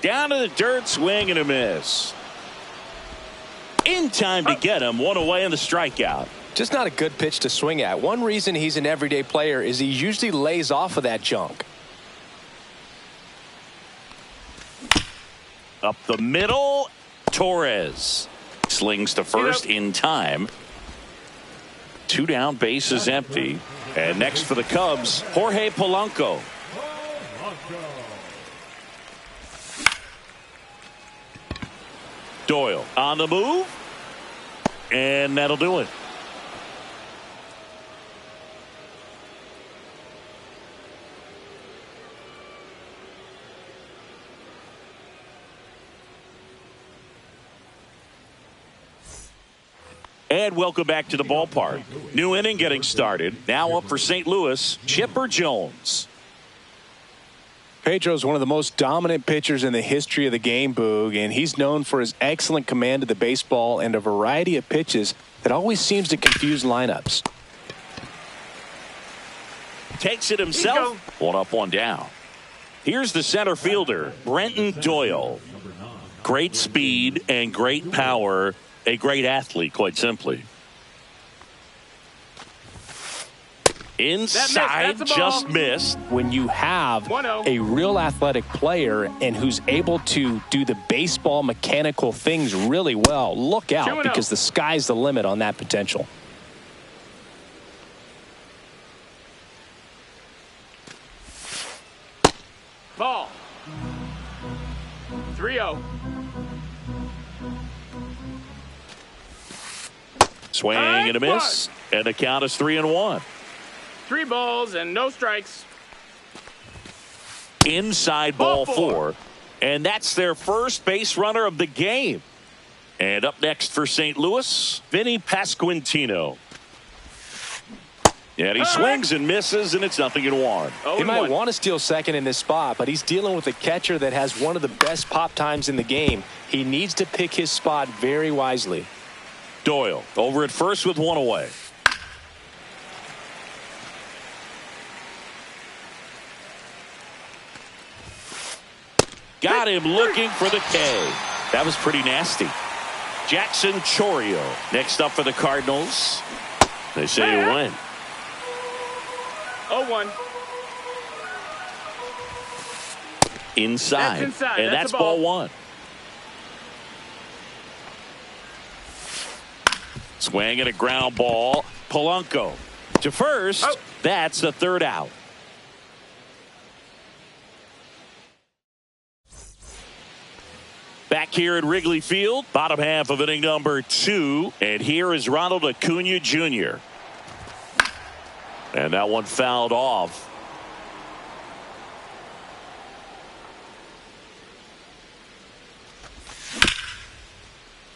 Down to the dirt, swing and a miss. In time to get him, one away in the strikeout. Just not a good pitch to swing at. One reason he's an everyday player is he usually lays off of that junk. Up the middle, Torres slings to first in time. 2 down, base is empty. And next for the Cubs, Jorge Polanco. Doyle on the move. And that'll do it. And welcome back to the ballpark. New inning getting started. Now up for St. Louis, Chipper Jones. Pedro's one of the most dominant pitchers in the history of the game, Boog, and he's known for his excellent command of the baseball and a variety of pitches that always seems to confuse lineups. Takes it himself. 1 up, 1 down. Here's the center fielder, Brenton Doyle. Great speed and great power. A great athlete, quite simply. Inside, just missed. When you have a real athletic player and who's able to do the baseball mechanical things really well, look out because the sky's the limit on that potential. Ball. 3-0. Swing and a miss, and the count is 3-1. 3 balls and no strikes. Inside ball 4, and that's their first base runner of the game. And up next for St. Louis, Vinny Pasquantino. And he swings and misses, and it's 0-1. He might want to steal second in this spot, but he's dealing with a catcher that has one of the best pop times in the game. He needs to pick his spot very wisely. Doyle over at first with 1 away. Got him looking for the K. That was pretty nasty. Jackson Chourio next up for the Cardinals. They say you win. 0-1. Inside. And that's ball 1. Swing and a ground ball. Polanco to first. That's the 3rd out. Back here at Wrigley Field, bottom half of inning number 2. And here is Ronald Acuna Jr. And that one fouled off.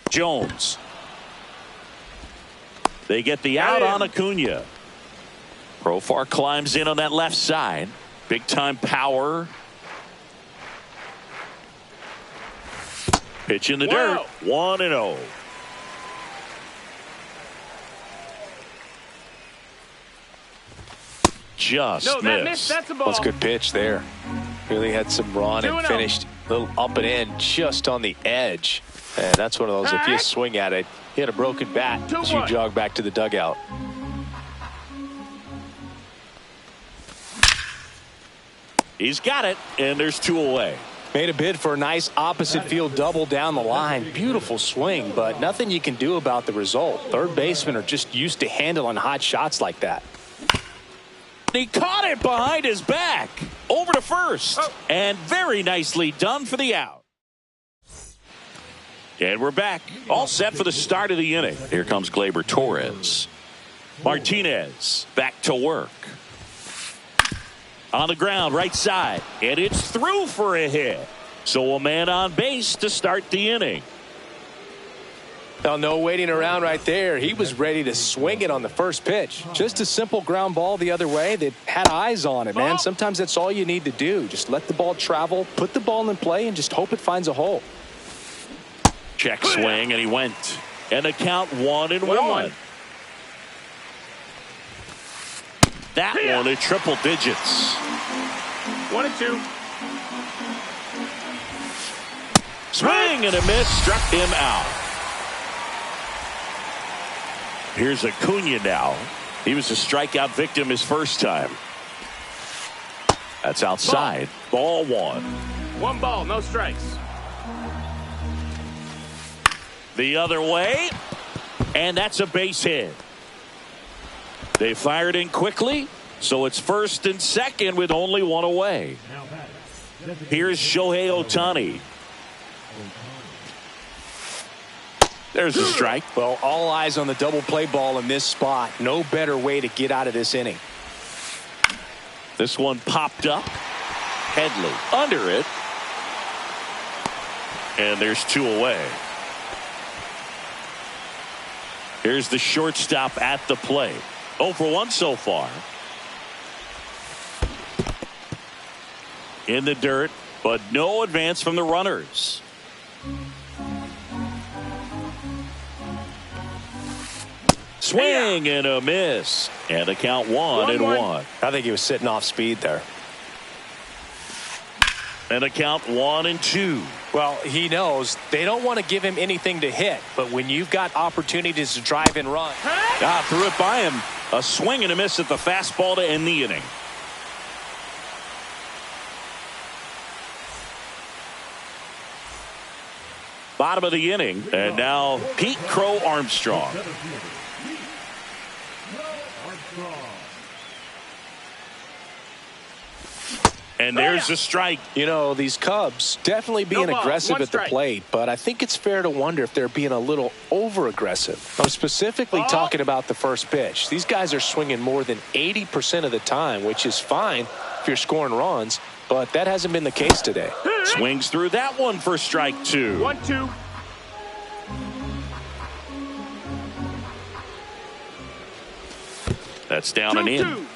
Jones. They get the out on Acuna. Profar climbs in on that left side. Big time power. Pitch in the dirt. 1-0. Just missed. That's a ball. That's a good pitch there. Really had some run and finished a little up and in just on the edge. And that's one of those, if you swing at it, hit a broken bat as you jog back to the dugout. He's got it, and there's 2 away. Made a bid for a nice opposite field double down the line. Beautiful swing, but nothing you can do about the result. Third basemen are just used to handling hot shots like that. He caught it behind his back. Over to first. And very nicely done for the out. And we're back. All set for the start of the inning. Here comes Gleyber Torres. Martinez back to work. On the ground, right side. And it's through for a hit. So a man on base to start the inning. Now, no waiting around right there. He was ready to swing it on the first pitch. Just a simple ground ball the other way. They had eyes on it, man. Sometimes that's all you need to do. Just let the ball travel, put the ball in play, and just hope it finds a hole. Check swing, and he went. And the count 1-1. That one at triple digits. 1-2. Swing and a miss, struck him out. Here's Acuna now. He was a strikeout victim his first time. That's outside. Ball one. One ball, no strikes. The other way. And that's a base hit. They fired in quickly, so it's first and second with only one away. Here's Shohei Ohtani. There's a strike. Well, all eyes on the double play ball in this spot. No better way to get out of this inning. This one popped up. Headley under it. And there's two away. Here's the shortstop at the plate. 0 for 1 so far. In the dirt, but no advance from the runners. Swing and a miss. And the count 1-1. I think he was sitting off speed there. And the count 1-2. Well, he knows they don't want to give him anything to hit, but when you've got opportunities to drive and run. Threw it by him. A swing and a miss at the fastball to end the inning. Bottom of the inning, and now Pete Crow Armstrong. And there's a strike. You know, these Cubs definitely being aggressive at the plate, but I think it's fair to wonder if they're being a little over-aggressive. I'm specifically talking about the first pitch. These guys are swinging more than 80% of the time, which is fine if you're scoring runs, but that hasn't been the case today. Swings through that one for strike 2. 1-2. That's down and in.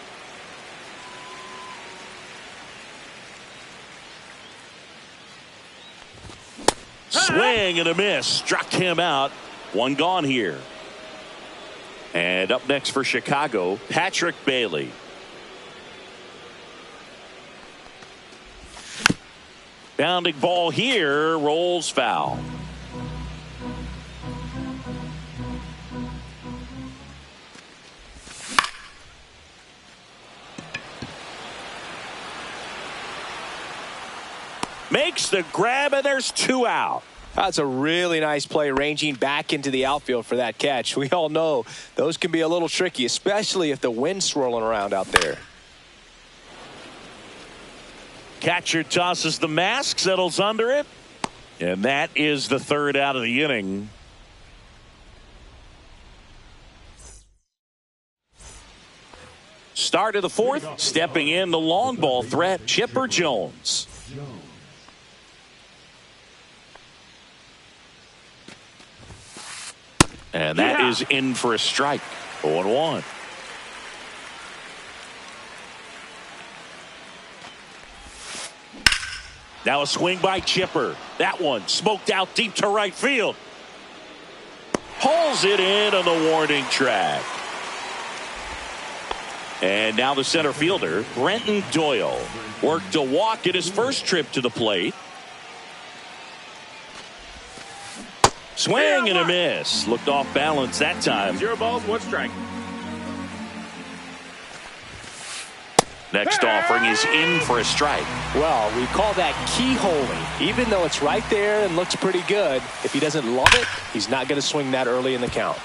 Swing and a miss. Struck him out. One gone here. And up next for Chicago, Patrick Bailey. Bounding ball here. Rolls foul. Makes the grab, and there's 2 out. That's a really nice play, ranging back into the outfield for that catch. We all know those can be a little tricky, especially if the wind's swirling around out there. Catcher tosses the mask, settles under it, and that is the 3rd out of the inning. Start of the 4th, stepping in the long ball threat, Chipper Jones. And that is in for a strike. 0-1. Now a swing by Chipper. That one smoked out deep to right field. Pulls it in on the warning track. And now the center fielder, Brenton Doyle, worked a walk at his first trip to the plate. Swing and a miss. Looked off balance that time. 0 balls, 1 strike. Next offering is in for a strike. Well, we call that keyholing. Even though it's right there and looks pretty good, if he doesn't love it, he's not going to swing that early in the count.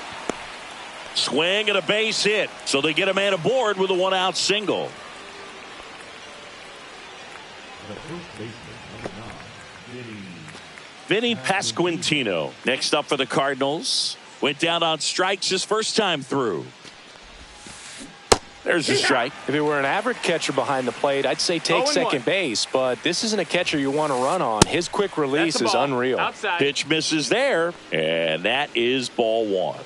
Swing and a base hit. So they get a man aboard with a 1-out single. Vinny Pasquantino next up for the Cardinals. Went down on strikes his first time through. There's a strike. If it were an average catcher behind the plate, I'd say take second base, but this isn't a catcher you want to run on. His quick release is unreal. Outside. Pitch misses there, and that is ball 1.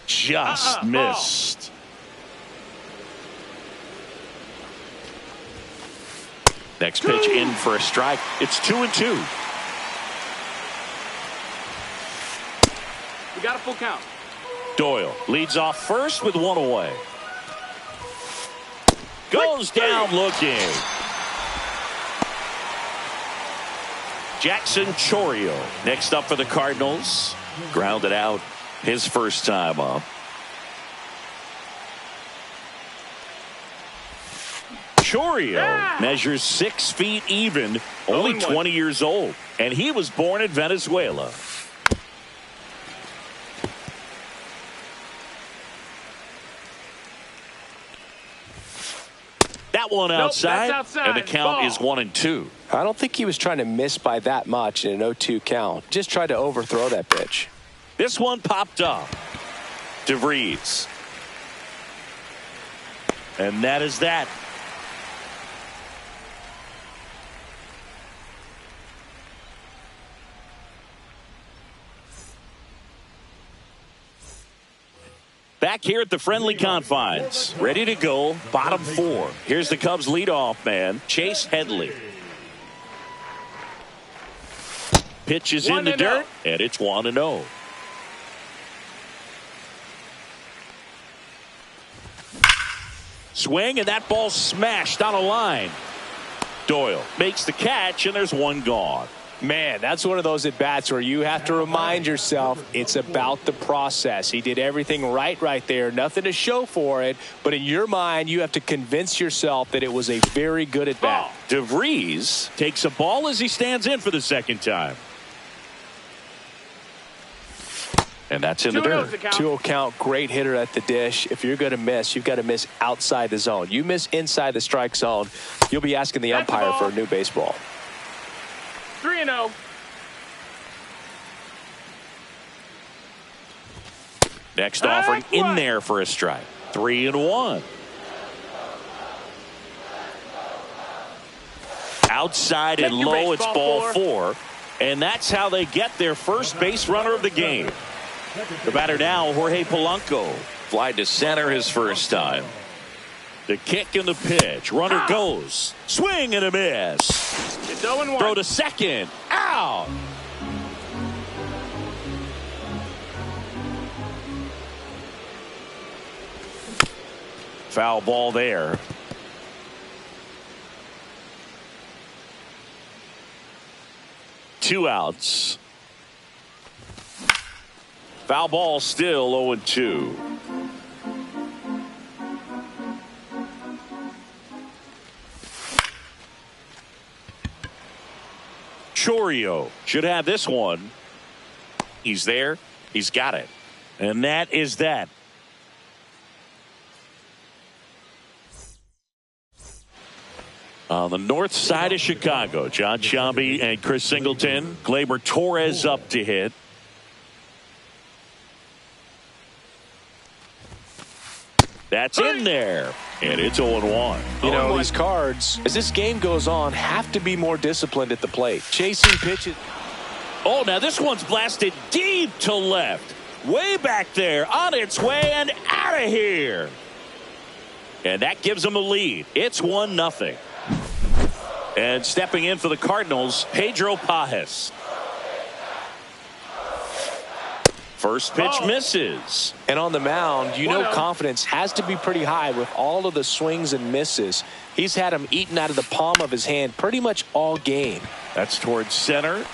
Just missed. Next pitch in for a strike. It's 2-2. We got a full count. Doyle leads off first with 1 away. Goes down looking. Jackson Chourio next up for the Cardinals. Grounded out his first time up. Chourio measures 6 feet even, only 20 years old, and he was born in Venezuela. That one outside, and the count is 1-2. I don't think he was trying to miss by that much in an 0-2 count. Just tried to overthrow that pitch. This one popped up. DeVries. And that is that. Back here at the friendly confines, ready to go, bottom 4. Here's the Cubs leadoff man, Chase Headley. Pitch is in the dirt, and it's 1-0. Swing, and that ball smashed on a line. Doyle makes the catch, and there's one gone. Man, that's one of those at-bats where you have to remind yourself it's about the process. He did everything right there. Nothing to show for it. But in your mind, you have to convince yourself that it was a very good at-bat. DeVries takes a ball as he stands in for the second time. And that's in the dirt. 2-0 count, great hitter at the dish. If you're going to miss, you've got to miss outside the zone. You miss inside the strike zone, you'll be asking the umpire for a new baseball. 3-0. Next offering in there for a strike. 3-1. Outside and low, it's ball 4. And that's how they get their first base runner of the game. The batter now, Jorge Polanco. Fly to center his first time. The kick and the pitch. Runner goes. Swing and a miss. It's 0-1. Throw to second. Out. Foul ball there. Two outs. Foul ball still 0-2. Chourio should have this one. He's there. He's got it. And that is that. On the north side of Chicago, John Sciambi and Chris Singleton. Gleyber Torres up to hit. That's in there. And it's 0-1. You know, these Cards, as this game goes on, have to be more disciplined at the plate. Chasing pitches. Oh, now this one's blasted deep to left. Way back there, on its way and out of here. And that gives them a lead. It's 1-0. And stepping in for the Cardinals, Pedro Pajes. First pitch misses. And on the mound, you know confidence has to be pretty high with all of the swings and misses. He's had them eaten out of the palm of his hand pretty much all game. That's towards center.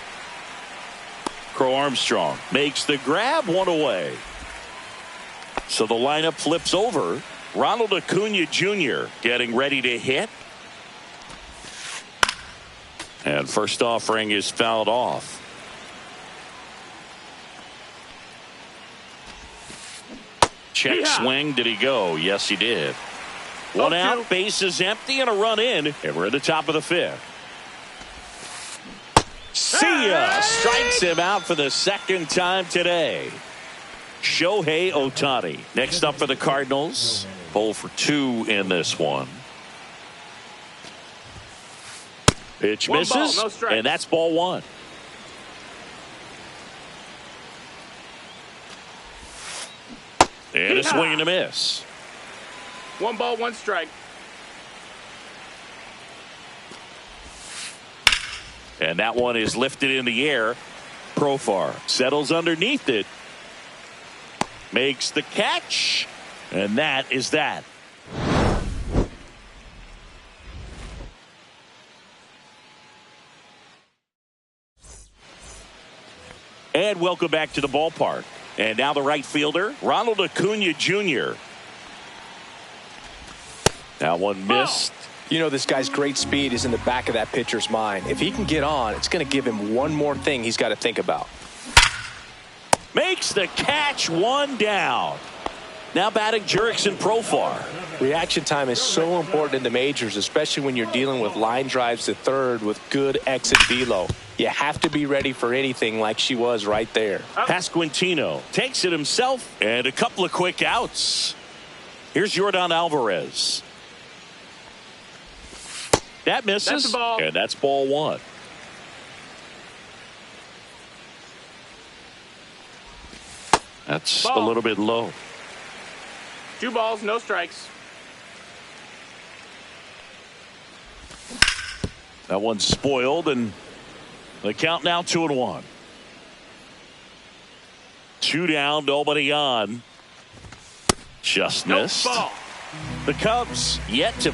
Crow Armstrong makes the grab, one away. So the lineup flips over. Ronald Acuna Jr. getting ready to hit. And first offering is fouled off. Check swing. Did he go? Yes, he did. One out, base is empty, and a run in. And we're at the top of the 5th. See ya! Strikes him out for the second time today. Shohei Ohtani. Next up for the Cardinals. 0 for 2 in this one. Pitch misses, ball, no and that's ball 1. And a swing and a miss. 1 ball, 1 strike. And that one is lifted in the air. Profar settles underneath it. Makes the catch. And that is that. And welcome back to the ballpark. And now the right fielder, Ronald Acuna Jr. That one missed. You know, this guy's great speed is in the back of that pitcher's mind. If he can get on, it's going to give him one more thing he's got to think about. Makes the catch, one down. Now batting Jurickson Profar. Reaction time is so important in the majors, especially when you're dealing with line drives to third with good exit velo. You have to be ready for anything like she was right there. Pasquantino takes it himself and a couple of quick outs. Here's Jordan Alvarez. That misses. That's a ball. And that's ball one. That's Ball. a little bit low. 2 balls, no strikes. That one's spoiled, and the count now 2-1. 2 down, nobody on. Just missed. Ball. The Cubs yet to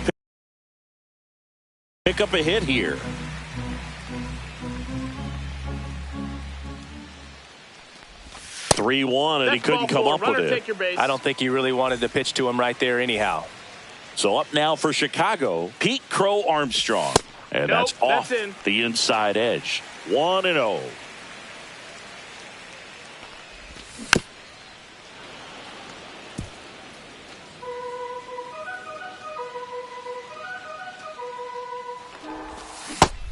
pick up a hit here. (3-1) and he couldn't come up with it. I don't think he really wanted to pitch to him right there anyhow. So up now for Chicago, Pete Crow Armstrong. And that's off the inside edge. 1-0.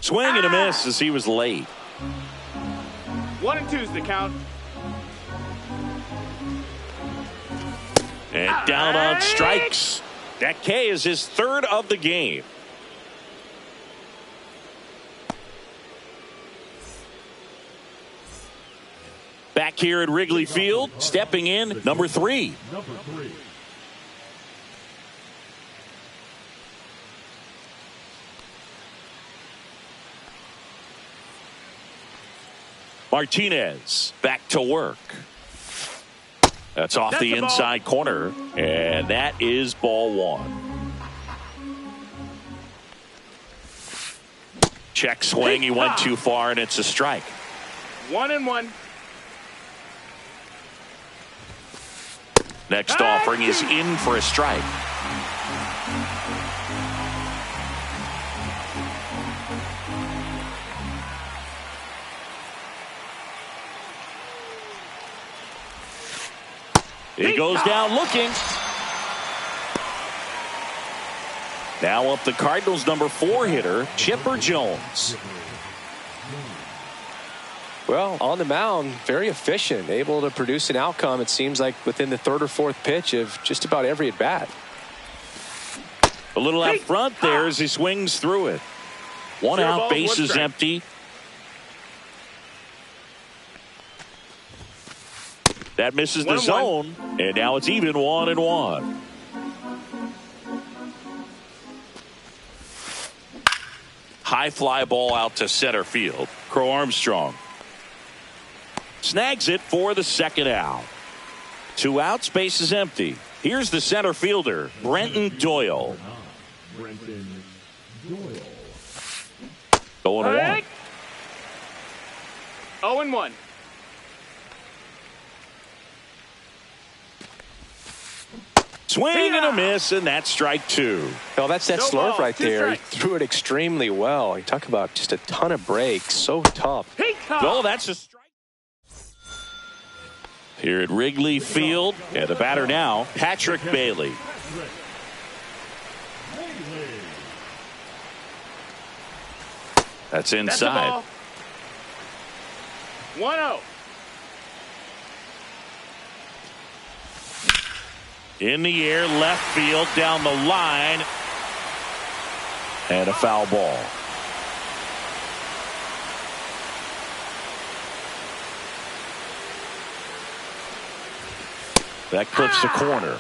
Swing and a miss as he was late. 1-2's the count. And down on strikes. That K is his 3rd of the game. Back here at Wrigley Field, stepping in, number 3. Martinez back to work. That's off the inside corner, and that is ball one. Check swing, he went too far, and it's a strike. 1-1. Next offering is in for a strike. He goes down looking. Now up the Cardinals' number 4 hitter, Chipper Jones. Well, on the mound, very efficient, able to produce an outcome, it seems like, within the 3rd or 4th pitch of just about every at-bat. A little out front there as he swings through it. One out, base is empty. That misses the zone, and now it's even 1-1. High fly ball out to center field. Crow Armstrong snags it for the 2nd out. 2 outs, base is empty. Here's the center fielder, Brenton Doyle. Going along. 0-1. Swing and a miss, and that's strike 2. Well, that's that slurve right there. He threw it extremely well. You talk about just a ton of breaks. So tough. No, that's a strike. Here at Wrigley Field, and the batter now, Patrick Bailey. That's inside. 1-0. In the air, left field, down the line, and a foul ball. That clips the corner.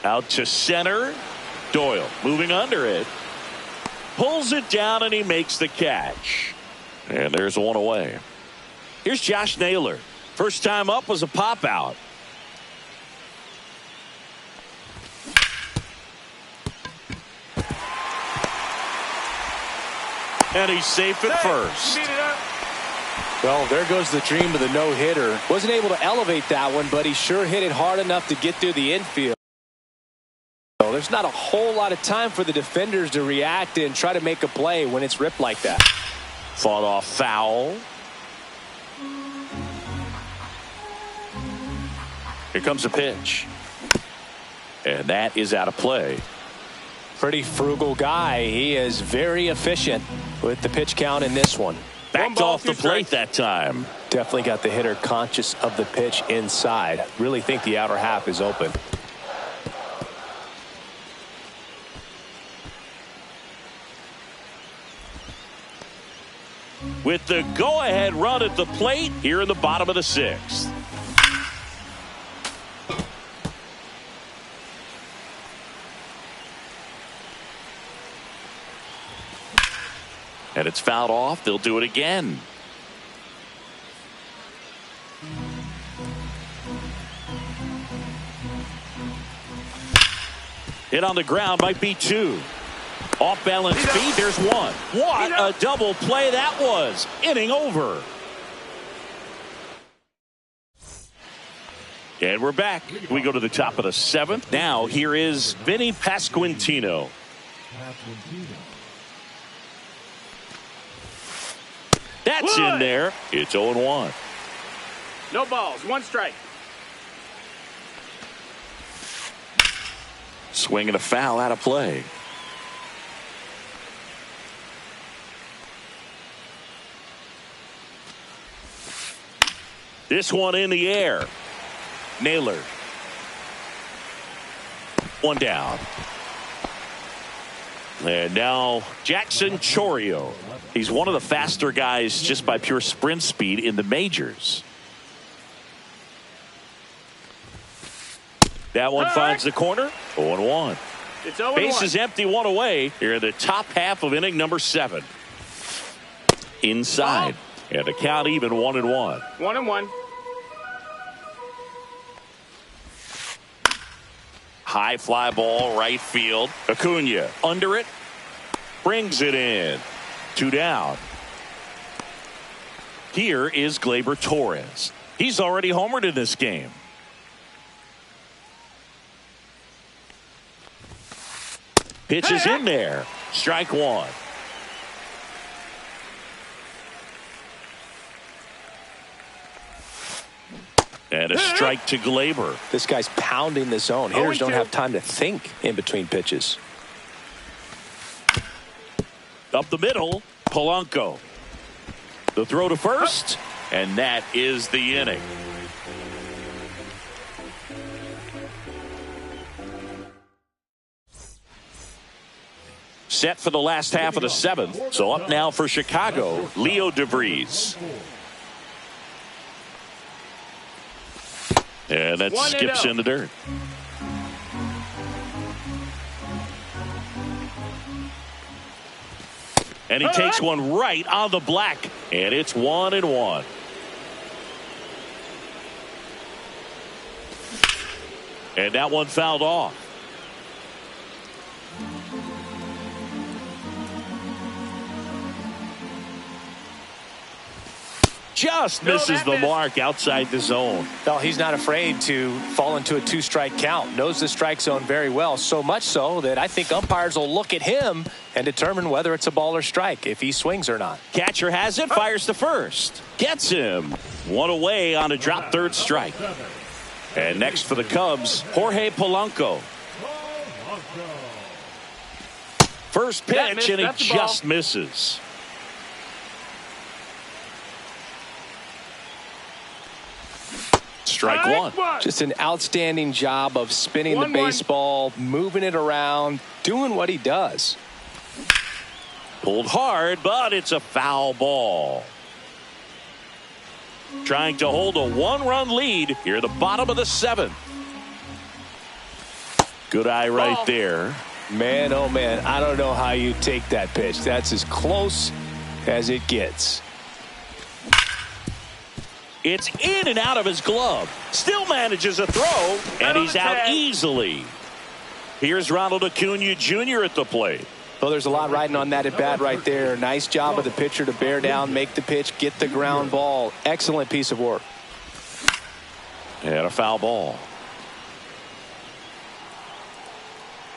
Out to center. Doyle moving under it. Pulls it down, and he makes the catch. And there's one away. Here's Josh Naylor. First time up was a pop out. And he's safe at first. Well, there goes the dream of the no-hitter. Wasn't able to elevate that one, but he sure hit it hard enough to get through the infield. There's not a whole lot of time for the defenders to react and try to make a play when it's ripped like that. Fought off foul. Here comes a pitch. And that is out of play. Pretty frugal guy. He is very efficient with the pitch count in this one. Backed off the plate that time. Definitely got the hitter conscious of the pitch inside. Really think the outer half is open. With the go-ahead run at the plate here in the bottom of the sixth. And it's fouled off. They'll do it again. Hit on the ground, might be two. Off balance speed, there's one. What a double play that was. Inning over. And we're back. We go to the top of the seventh. Now here is Vinny Pasquantino. That's in there. It's 0-1. No balls, one strike. Swing and a foul out of play. This one in the air. Naylor. One down. And now Jackson Chourio. He's one of the faster guys just by pure sprint speed in the majors. That one finds the corner. 0-1. It's 0-1. Base is empty, one away. Here in the top half of inning number 7. Inside. And the count even 1-1. 1-1. High fly ball, right field. Acuna under it. Brings it in. 2 down. Here is Gleyber Torres. He's already homered in this game. Pitch is in there. Strike one. And a strike to Gleyber. This guy's pounding the zone. Hitters don't have time to think in between pitches. Up the middle, Polanco. The throw to first, and that is the inning. Set for the last half of the 7th. So up now for Chicago, Leo DeVries. And that skips in the dirt. And he takes one right on the black. And it's 1-1. And that one fouled off. Just misses the mark outside the zone. No, he's not afraid to fall into a 2-strike count. Knows the strike zone very well. So much so that I think umpires will look at him and determine whether it's a ball or strike, if he swings or not. Catcher has it, fires to first. Gets him. One away on a drop third strike. And next for the Cubs, Jorge Polanco. First pitch, and he just misses. Strike one. Just an outstanding job of spinning the baseball, moving it around, doing what he does. Pulled hard, but it's a foul ball. Trying to hold a 1-run lead here at the bottom of the 7th. Good eye right there. Man, oh man, I don't know how you take that pitch. That's as close as it gets. It's in and out of his glove. Still manages a throw, and he's out easily. Here's Ronald Acuna Jr. at the plate. Well, there's a lot riding on that at bat right there. Nice job of the pitcher to bear down, make the pitch, get the ground ball. Excellent piece of work. And a foul ball.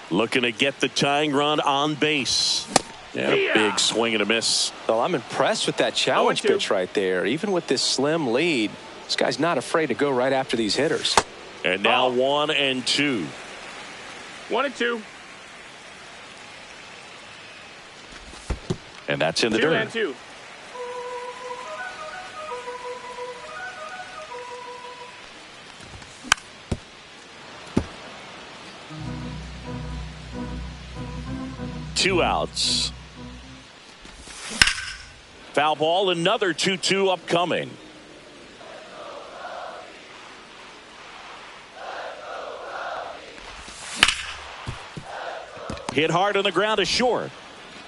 Looking to get the tying run on base. And a big swing and a miss. Well, I'm impressed with that challenge pitch right there. Even with this slim lead, this guy's not afraid to go right after these hitters. And now 1-2. 1-2. And that's in the dirt. 2-2. Two outs. Foul ball, another 2-2 upcoming. Hit hard on the ground to short.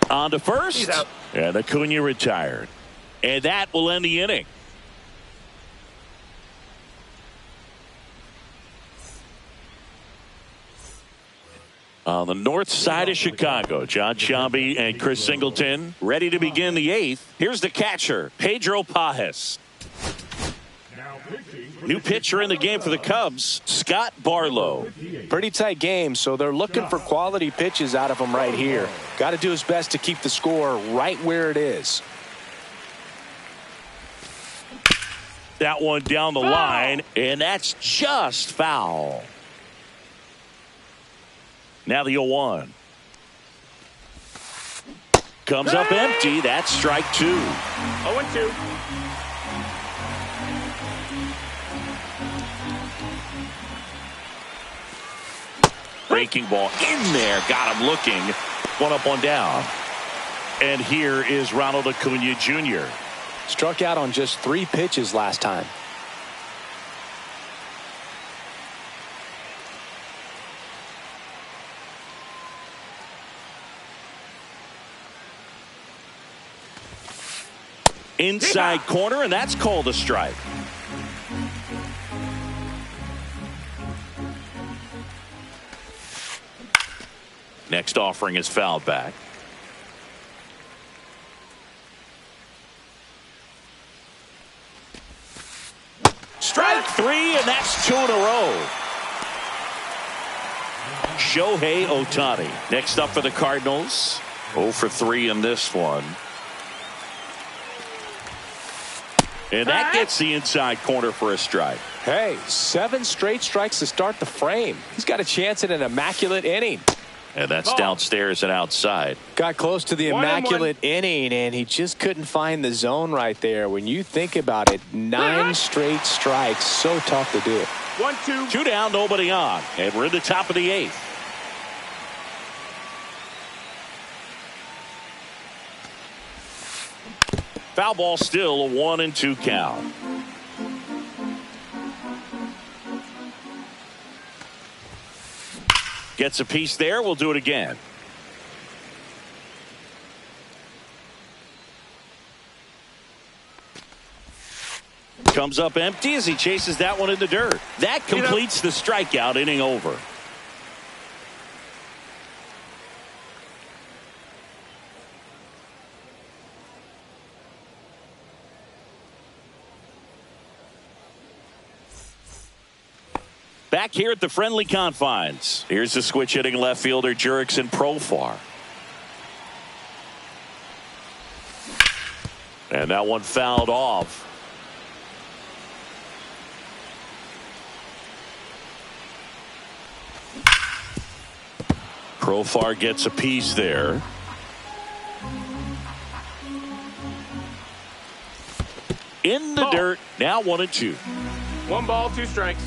On to first. And Acuna retired. And that will end the inning. On the north side of Chicago, John Sciambi and Chris Singleton ready to begin the eighth. Here's the catcher, Pedro Pages. New pitcher in the game for the Cubs, Scott Barlow. Pretty tight game, so they're looking for quality pitches out of him right here. Got to do his best to keep the score right where it is. That one down the line, and that's just foul. Now the 0-1. Comes up empty. That's strike two. 0-2. Breaking ball in there. Got him looking. One up, one down. And here is Ronald Acuna Jr. Struck out on just 3 pitches last time. Inside corner, and that's called a strike. Next offering is fouled back. Strike 3, and that's 2 in a row. Shohei Ohtani next up for the Cardinals. 0 for 3 in this one. And that gets the inside corner for a strike. Hey, 7 straight strikes to start the frame. He's got a chance at an immaculate inning. And that's downstairs and outside. Got close to the immaculate inning, and he just couldn't find the zone right there. When you think about it, 9 straight strikes. So tough to do. 1-2. 2 down, nobody on. And we're in the top of the 8th. Foul ball, still a 1-2 count. Gets a piece there. We'll do it again. Comes up empty as he chases that one in the dirt. That completes the strikeout. Inning over. Back here at the friendly confines. Here's the switch hitting left fielder Jurickson Profar. And that one fouled off. Profar gets a piece there. In the dirt. Now 1-2. 1 ball, 2 strikes.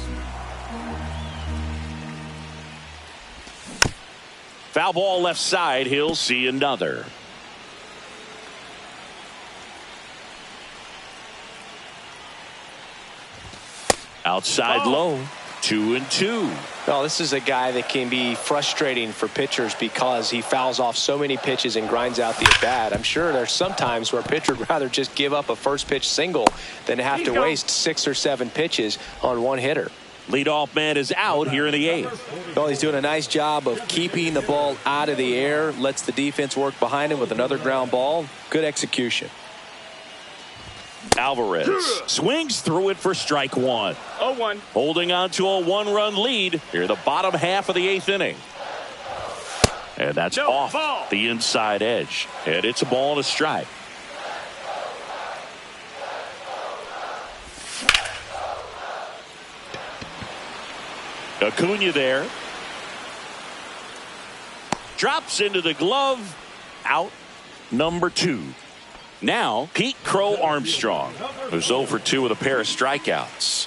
Foul ball left side. He'll see another. Outside low. 2-2. Well, this is a guy that can be frustrating for pitchers because he fouls off so many pitches and grinds out the at bat. I'm sure there's some times where a pitcher would rather just give up a first pitch single than have to waste 6 or 7 pitches on one hitter. Leadoff man is out here in the 8th. Well, he's doing a nice job of keeping the ball out of the air. Lets the defense work behind him with another ground ball. Good execution. Alvarez swings through it for strike 1. 0-1. Holding on to a 1-run lead here the bottom half of the 8th inning. And that's off the inside edge. And it's a ball and a strike. Acuna there. Drops into the glove. Out number 2. Now, Pete Crow Armstrong, who's 0 for 2 with a pair of strikeouts.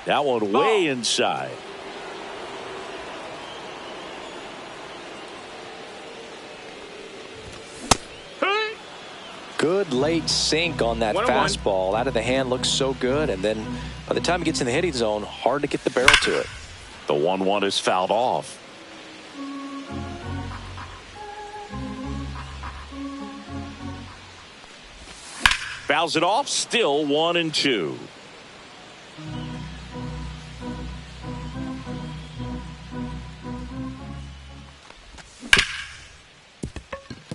That one way inside. Good late sink on that fastball. Out of the hand, looks so good. And then by the time it gets in the hitting zone, hard to get the barrel to it. The 1-1 is fouled off. Fouls it off, still 1-2.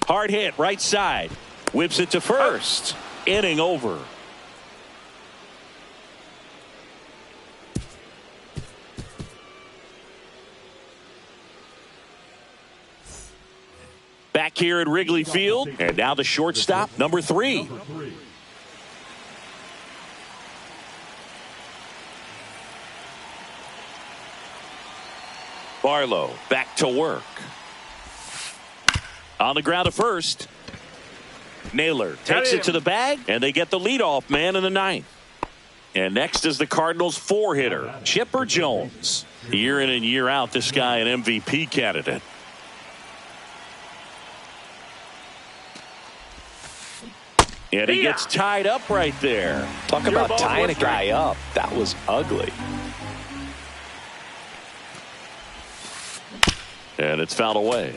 Hard hit, right side. Whips it to first. Inning over. Back here at Wrigley Field. And now the shortstop, number 3. Barlow back to work. On the ground to first. Naylor takes it to the bag, and they get the leadoff man in the 9th. And next is the Cardinals' 4-hitter, Chipper Jones. Year in and year out, this guy an MVP candidate. And he gets tied up right there. Talk about tying a guy up. That was ugly. And it's fouled away.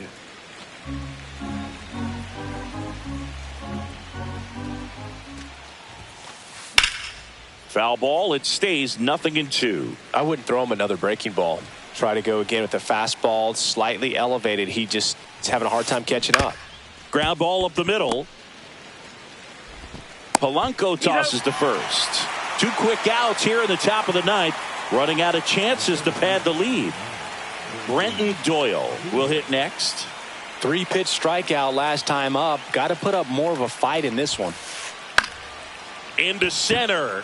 Foul ball. It stays 0-2. I wouldn't throw him another breaking ball. Try to go again with the fastball, slightly elevated. He just is having a hard time catching up. Ground ball up the middle. Polanco tosses to first. 2 quick outs here in the top of the 9th. Running out of chances to pad the lead. Brenton Doyle will hit next. 3-pitch strikeout last time up. Got to put up more of a fight in this one. Into center.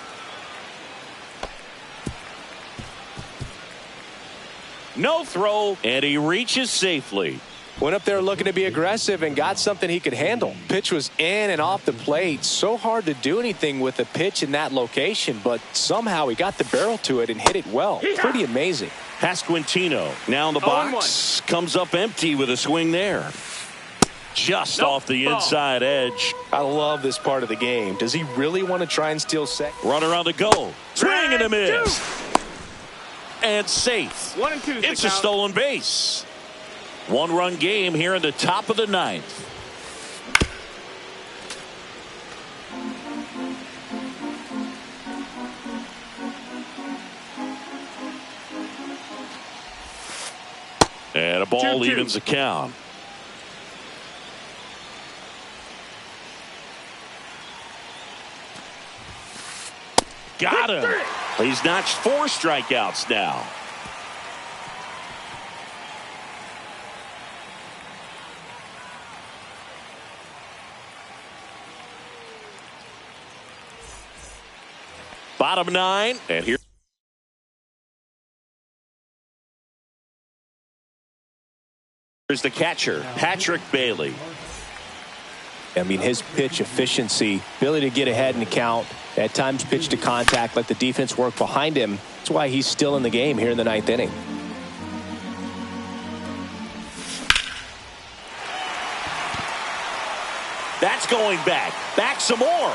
No throw, and he reaches safely. Went up there looking to be aggressive and got something he could handle. Pitch was in and off the plate. So hard to do anything with a pitch in that location, but somehow he got the barrel to it and hit it well. Pretty amazing. Pasquantino now in the box. Comes up empty with a swing there. Just off the inside edge. I love this part of the game. Does he really want to try and steal second? Runner on the go. Swing and a miss. And safe. 1-2. It's a stolen base. 1-run game here in the top of the 9th. And a ball 2-2. evens the count. Got him. He's notched 4 strikeouts now. Bottom 9, and here's the catcher, Patrick Bailey. I mean, his pitch efficiency, ability to get ahead in the count, at times pitch to contact, let the defense work behind him. That's why he's still in the game here in the 9th inning. That's going back. Back some more.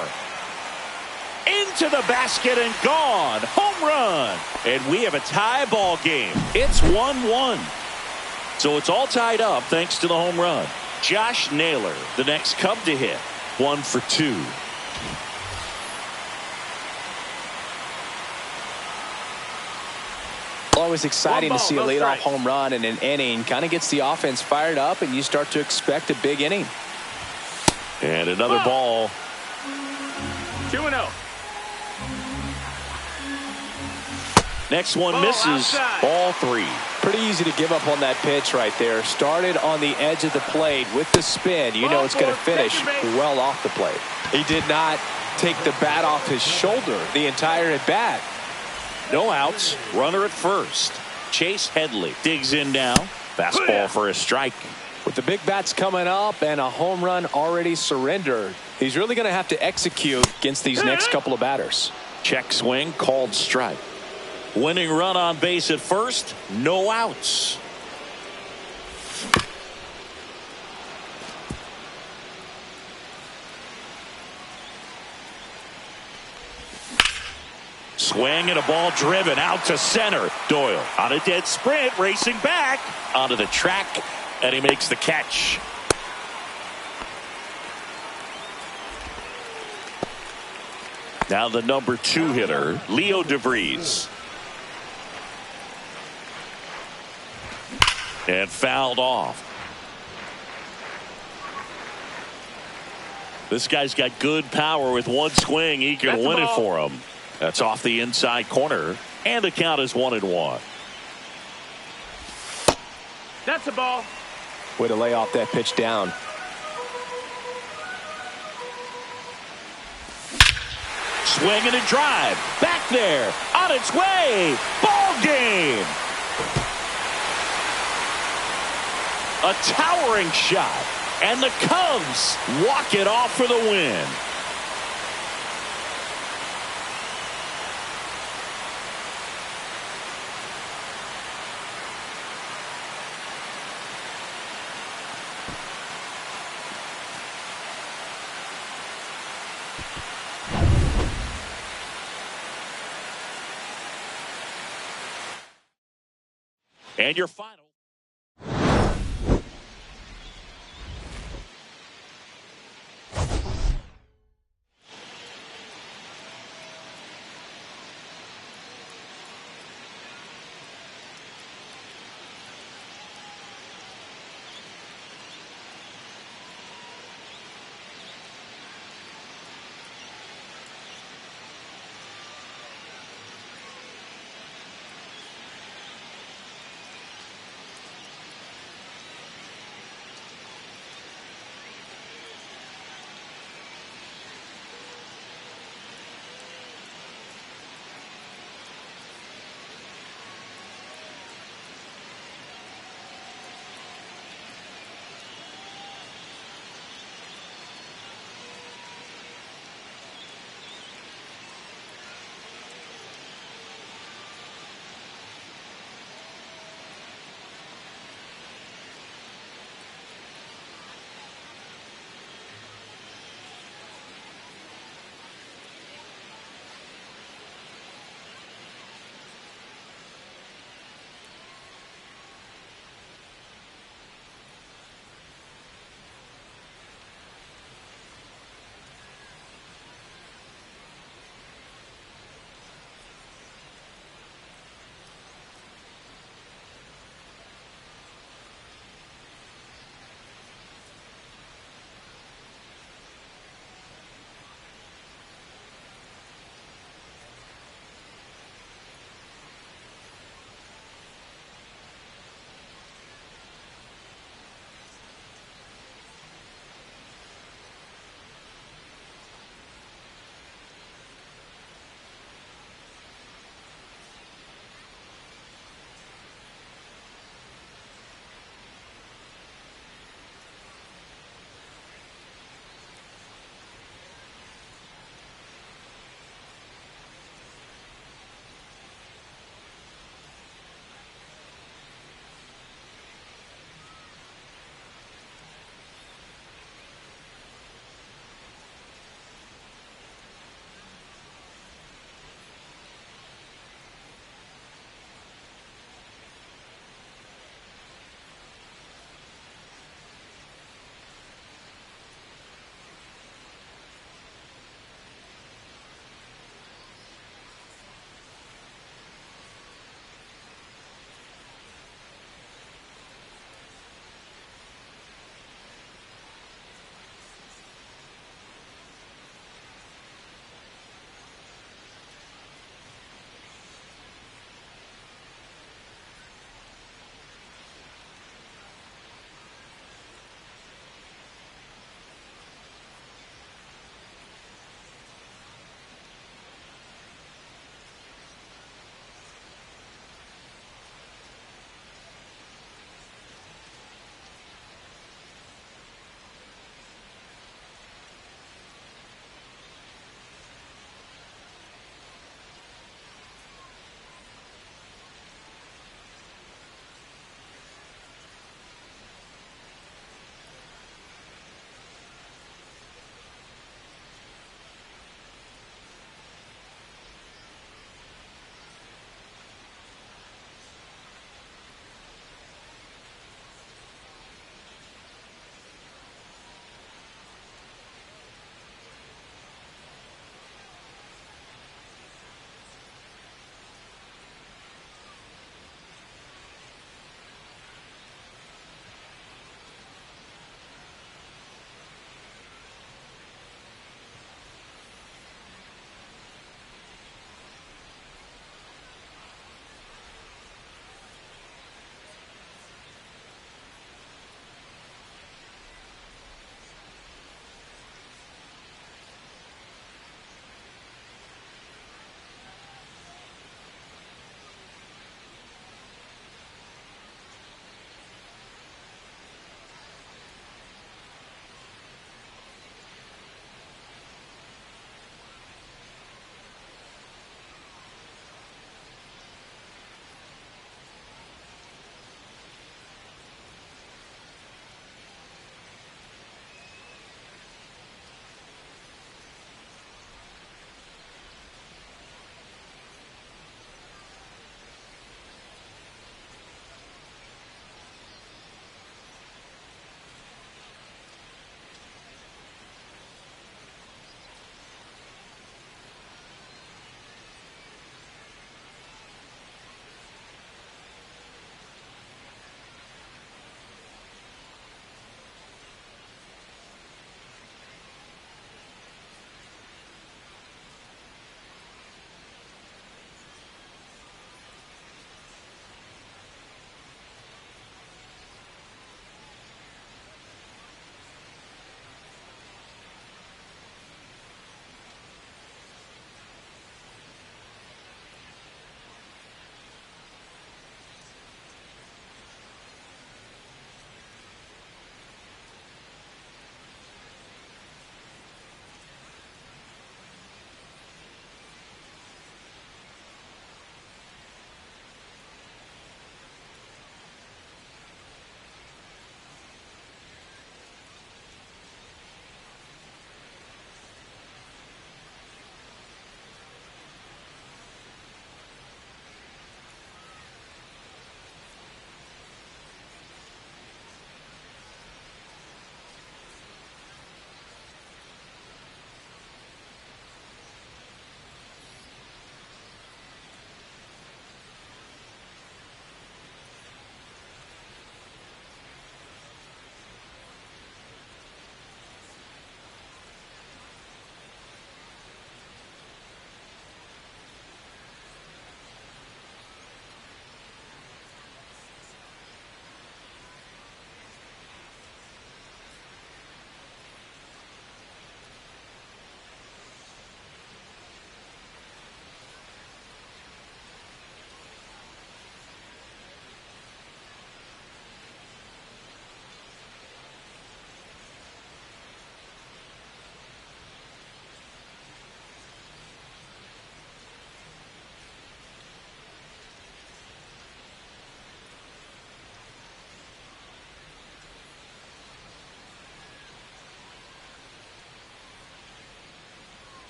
Into the basket and gone. Home run. And we have a tie ball game. It's 1-1. So it's all tied up thanks to the home run. Josh Naylor, the next Cub to hit. 1 for 2. always exciting to see a leadoff home run in an inning. Kind of gets the offense fired up, and you start to expect a big inning. And another ball. 2-0. Next one misses. Ball 3. Pretty easy to give up on that pitch right there. Started on the edge of the plate with the spin. You know it's going to finish well off the plate. He did not take the bat off his shoulder the entire at bat. No outs. Runner at first. Chase Headley digs in now. Fastball for a strike. With the big bats coming up and a home run already surrendered, he's really going to have to execute against these next couple of batters. Check swing, called strike. Winning run on base at first. No outs. Swing and a ball driven out to center. Doyle on a dead sprint, racing back onto the track, and he makes the catch. Now the number 2 hitter, Leo DeVries. And fouled off. This guy's got good power. With one swing, he can win it for him. That's off the inside corner, and the count is 1-1. That's a ball. Way to lay off that pitch down. Swing and a drive. Back there. On its way. Ball game. A towering shot. And the Cubs walk it off for the win. And your final.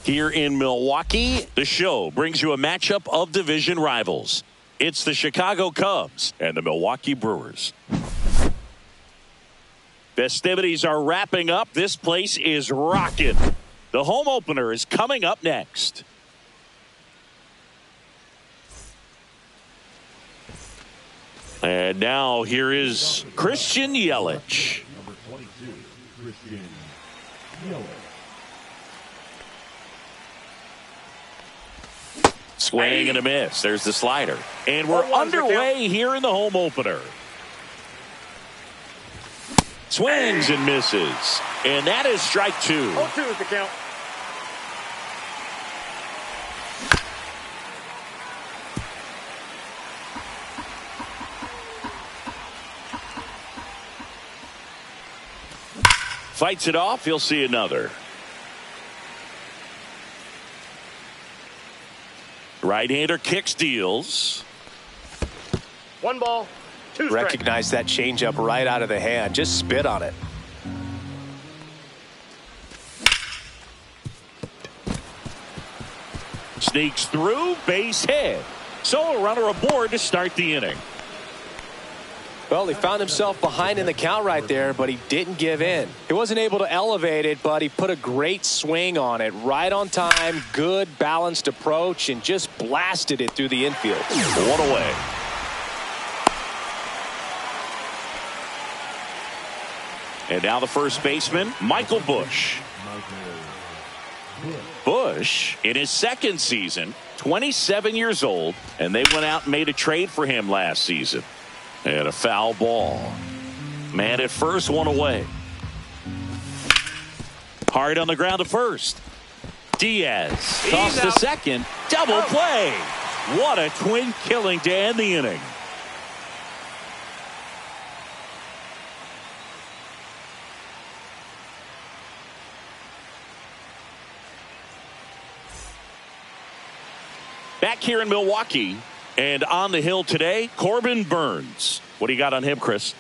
Here in Milwaukee, the show brings you a matchup of division rivals. It's the Chicago Cubs and the Milwaukee Brewers. Festivities are wrapping up. This place is rocking. The home opener is coming up next. And now here is Christian Yelich. Number 22, Christian Yelich. Swing and a miss. There's the slider. And we're underway here in the home opener. Swings and misses. And that is strike 2. 0-2 is the count. Fights it off. He'll see another. Right-hander kicks, deals. 1 ball, 2 strikes. Recognize that changeup right out of the hand. Just spit on it. Sneaks through, base hit. So a runner aboard to start the inning. Well, he found himself behind in the count right there, but he didn't give in. He wasn't able to elevate it, but he put a great swing on it. Right on time, good, balanced approach, and just blasted it through the infield. 1 away. And now the first baseman, Michael Busch. Busch, in his second season, 27 years old, and they went out and made a trade for him last season. And a foul ball. Man at first, 1 away. Hard on the ground to first. Diaz tossed to second. Double play. What a twin killing to end the inning. Back here in Milwaukee. And on the hill today, Corbin Burnes. What do you got on him, Chris?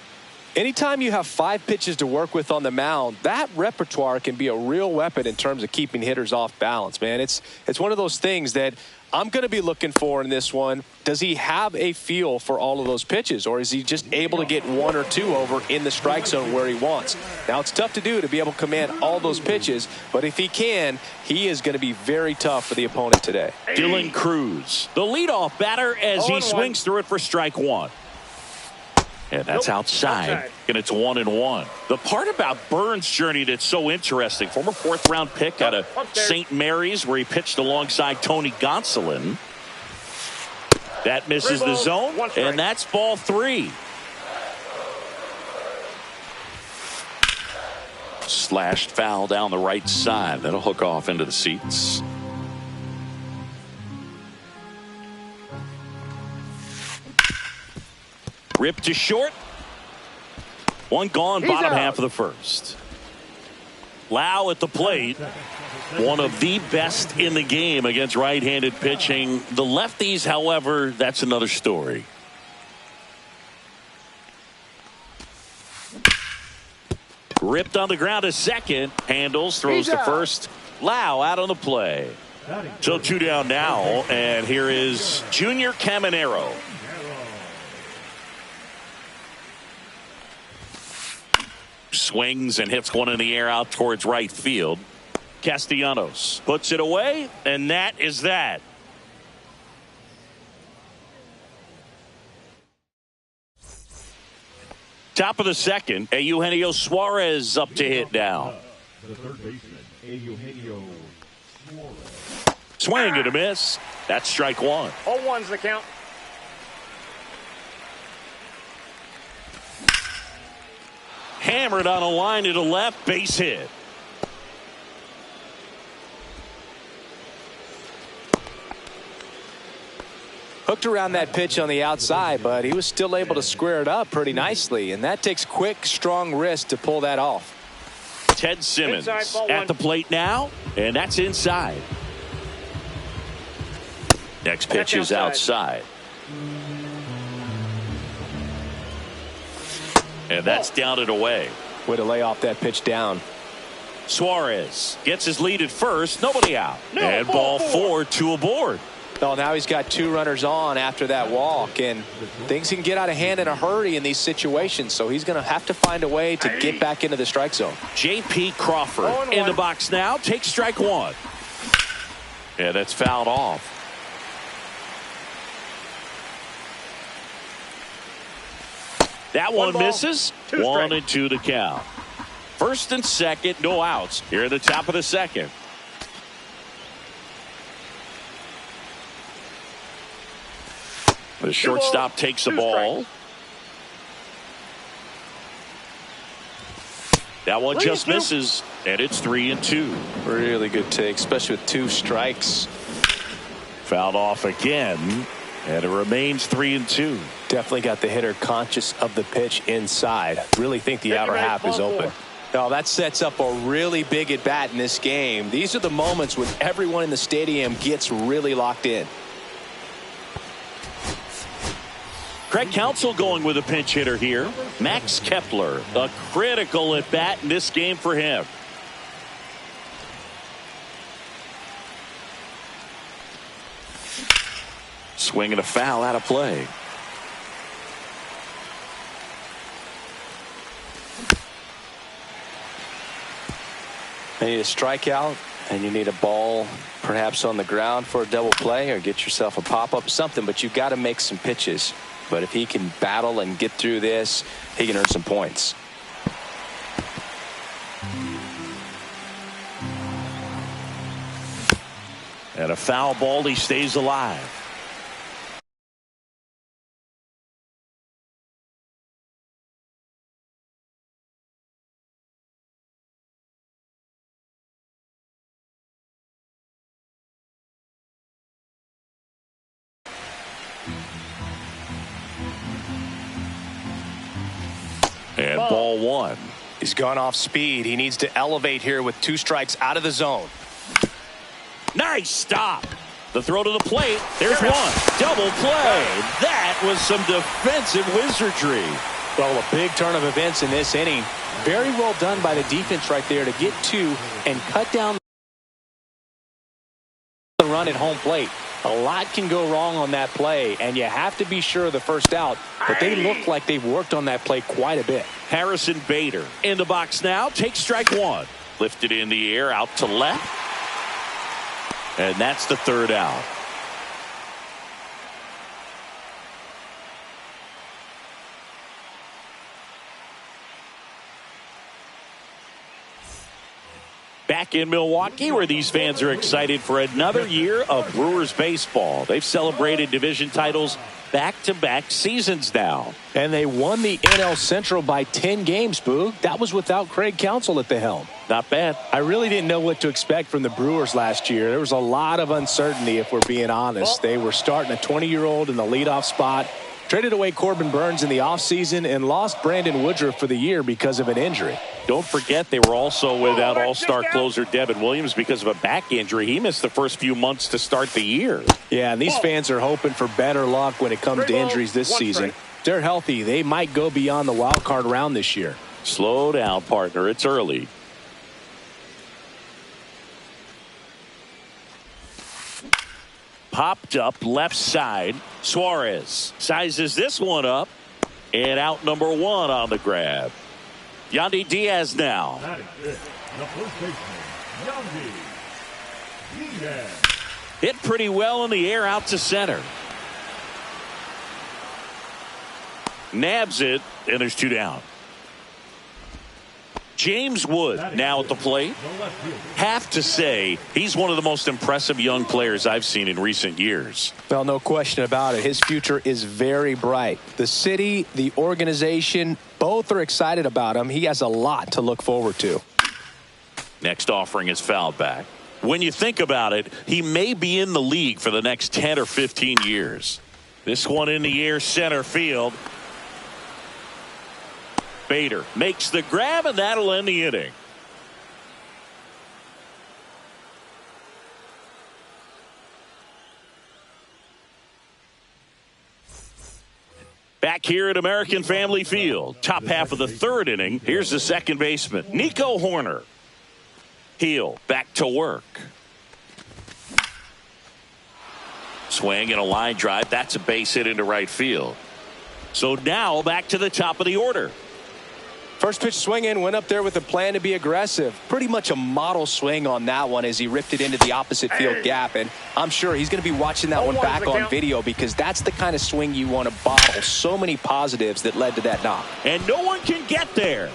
Anytime you have 5 pitches to work with on the mound, that repertoire can be a real weapon in terms of keeping hitters off balance, man. It's one of those things that I'm going to be looking for in this one. Does he have a feel for all of those pitches, or is he just able to get 1 or 2 over in the strike zone where he wants? Now, it's tough to do to be able to command all those pitches, but if he can, he is going to be very tough for the opponent today. Dylan Cruz, the leadoff batter, as he swings through it for strike 1. And that's outside. And it's 1-1. The part about Burnes' journey that's so interesting, former 4th-round pick out of St. Mary's, where he pitched alongside Tony Gonsolin. That misses the zone, and that's ball 3. Slashed foul down the right side. That'll hook off into the seats. Ripped to short. 1 gone, bottom half of the first. Lau at the plate. One of the best in the game against right-handed pitching. The lefties, however, that's another story. Ripped on the ground to second. Handles, throws to first. Lau out on the play. So 2 down now, and here is Junior Caminero. Swings and hits one in the air out towards right field. Castellanos puts it away, and that is that. Top of the second, Eugenio Suarez up to hit now. The third baseman, Eugenio Suarez. Swing and a miss. That's strike 1. 0-1's the count. Hammered on a line to the left, base hit. Hooked around that pitch on the outside, but he was still able to square it up pretty nicely, and that takes quick, strong wrist to pull that off. Ted Simmons at the plate now, and that's inside. Next pitch is outside. And that's down and away. Way to lay off that pitch down. Suarez gets his lead at first. Nobody out. And ball 4, 2 aboard. Well, now he's got 2 runners on after that walk, and things can get out of hand in a hurry in these situations, so he's going to have to find a way to get back into the strike zone. J.P. Crawford in the box now. Takes strike 1. And that's fouled off. That one misses. 1 and 2 to count. First and second, no outs here at the top of the second. The shortstop takes the ball. That one just misses, and it's 3 and 2. Really good take, especially with 2 strikes. Fouled off again, and it remains 3 and 2. Definitely got the hitter conscious of the pitch inside. Really think the outer half is open. Now that sets up a really big at bat in this game. These are the moments when everyone in the stadium gets really locked in. Craig Counsell going with a pinch hitter here. Max Kepler, a critical at bat in this game for him. Swing and a foul out of play. You need a strikeout, and you need a ball perhaps on the ground for a double play, or get yourself a pop-up, something, but you've got to make some pitches. But if he can battle and get through this, he can earn some points. And a foul ball, he stays alive. And ball 1. He's gone off speed. He needs to elevate here with 2 strikes out of the zone. Nice stop. The throw to the plate. There's one. Double play. That was some defensive wizardry. Well, a big turn of events in this inning. Very well done by the defense right there to get 2 and cut down the run at home plate. A lot can go wrong on that play, and you have to be sure of the first out, but they look like they've worked on that play quite a bit. Harrison Bader in the box now. Takes strike 1. Lifted in the air out to left. And that's the 3rd out. Back in Milwaukee, where these fans are excited for another year of Brewers baseball. They've celebrated division titles back-to-back seasons now. And they won the NL Central by 10 games, Boo. That was without Craig Counsell at the helm. Not bad. I really didn't know what to expect from the Brewers last year. There was a lot of uncertainty, if we're being honest. They were starting a 20-year-old in the leadoff spot, traded away Corbin Burns in the offseason, and lost Brandon Woodruff for the year because of an injury. Don't forget they were also without all-star closer Devin Williams because of a back injury. He missed the first few months to start the year. Yeah, and these fans are hoping for better luck when it comes to injuries this season. If they're healthy, they might go beyond the wild card round this year. Slow down, partner. It's early. Popped up left side. Suarez sizes this one up, and out number 1 on the grab. Yandy Diaz now. That is it. The first baseman, Yandy Diaz. Hit pretty well in the air out to center. Nabs it, and there's 2 down. James Wood now at the plate. Have to say, he's one of the most impressive young players I've seen in recent years. Well, no question about it. His future is very bright. The city, the organization, both are excited about him. He has a lot to look forward to. Next offering is fouled back. When you think about it, he may be in the league for the next 10 or 15 years. This one in the air center field. Bader makes the grab, and that'll end the inning. Back here at American Family Field, top half of the 3rd inning. Here's the second baseman, Nico Hoerner. Heel back to work. Swing and a line drive. That's a base hit into right field. So now back to the top of the order. First pitch swinging, went up there with a plan to be aggressive. Pretty much a model swing on that one as he ripped it into the opposite field gap. And I'm sure he's going to be watching that one back on video because that's the kind of swing you want to bottle. So many positives that led to that knock. And no one can get there.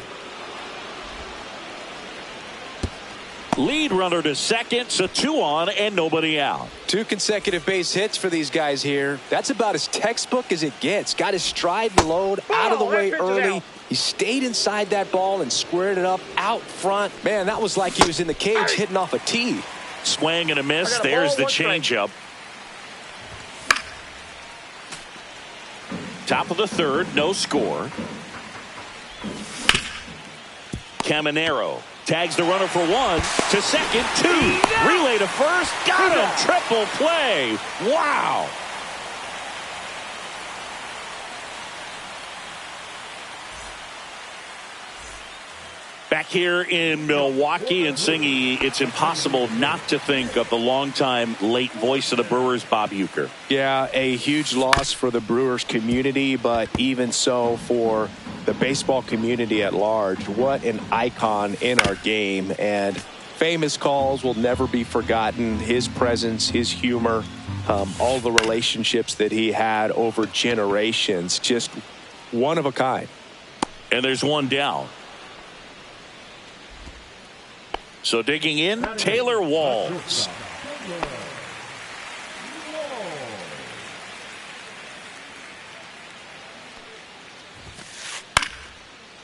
Lead runner to second, so 2 on and nobody out. 2 consecutive base hits for these guys here. That's about as textbook as it gets. Got his stride and load out of the way early. He stayed inside that ball and squared it up out front. Man, that was like he was in the cage hitting off a tee. Swing and a miss. There's the changeup. Top of the third, no score. Caminero tags the runner for 1 to second, 2. Relay to first. Got him. Triple play. Wow. Back here in Milwaukee and Singy, it's impossible not to think of the longtime late voice of the Brewers, Bob Uecker. Yeah, a huge loss for the Brewers community, but even so for the baseball community at large. What an icon in our game, and famous calls will never be forgotten. His presence, his humor, all the relationships that he had over generations, just one of a kind. And there's one down. So digging in, Taylor Walls.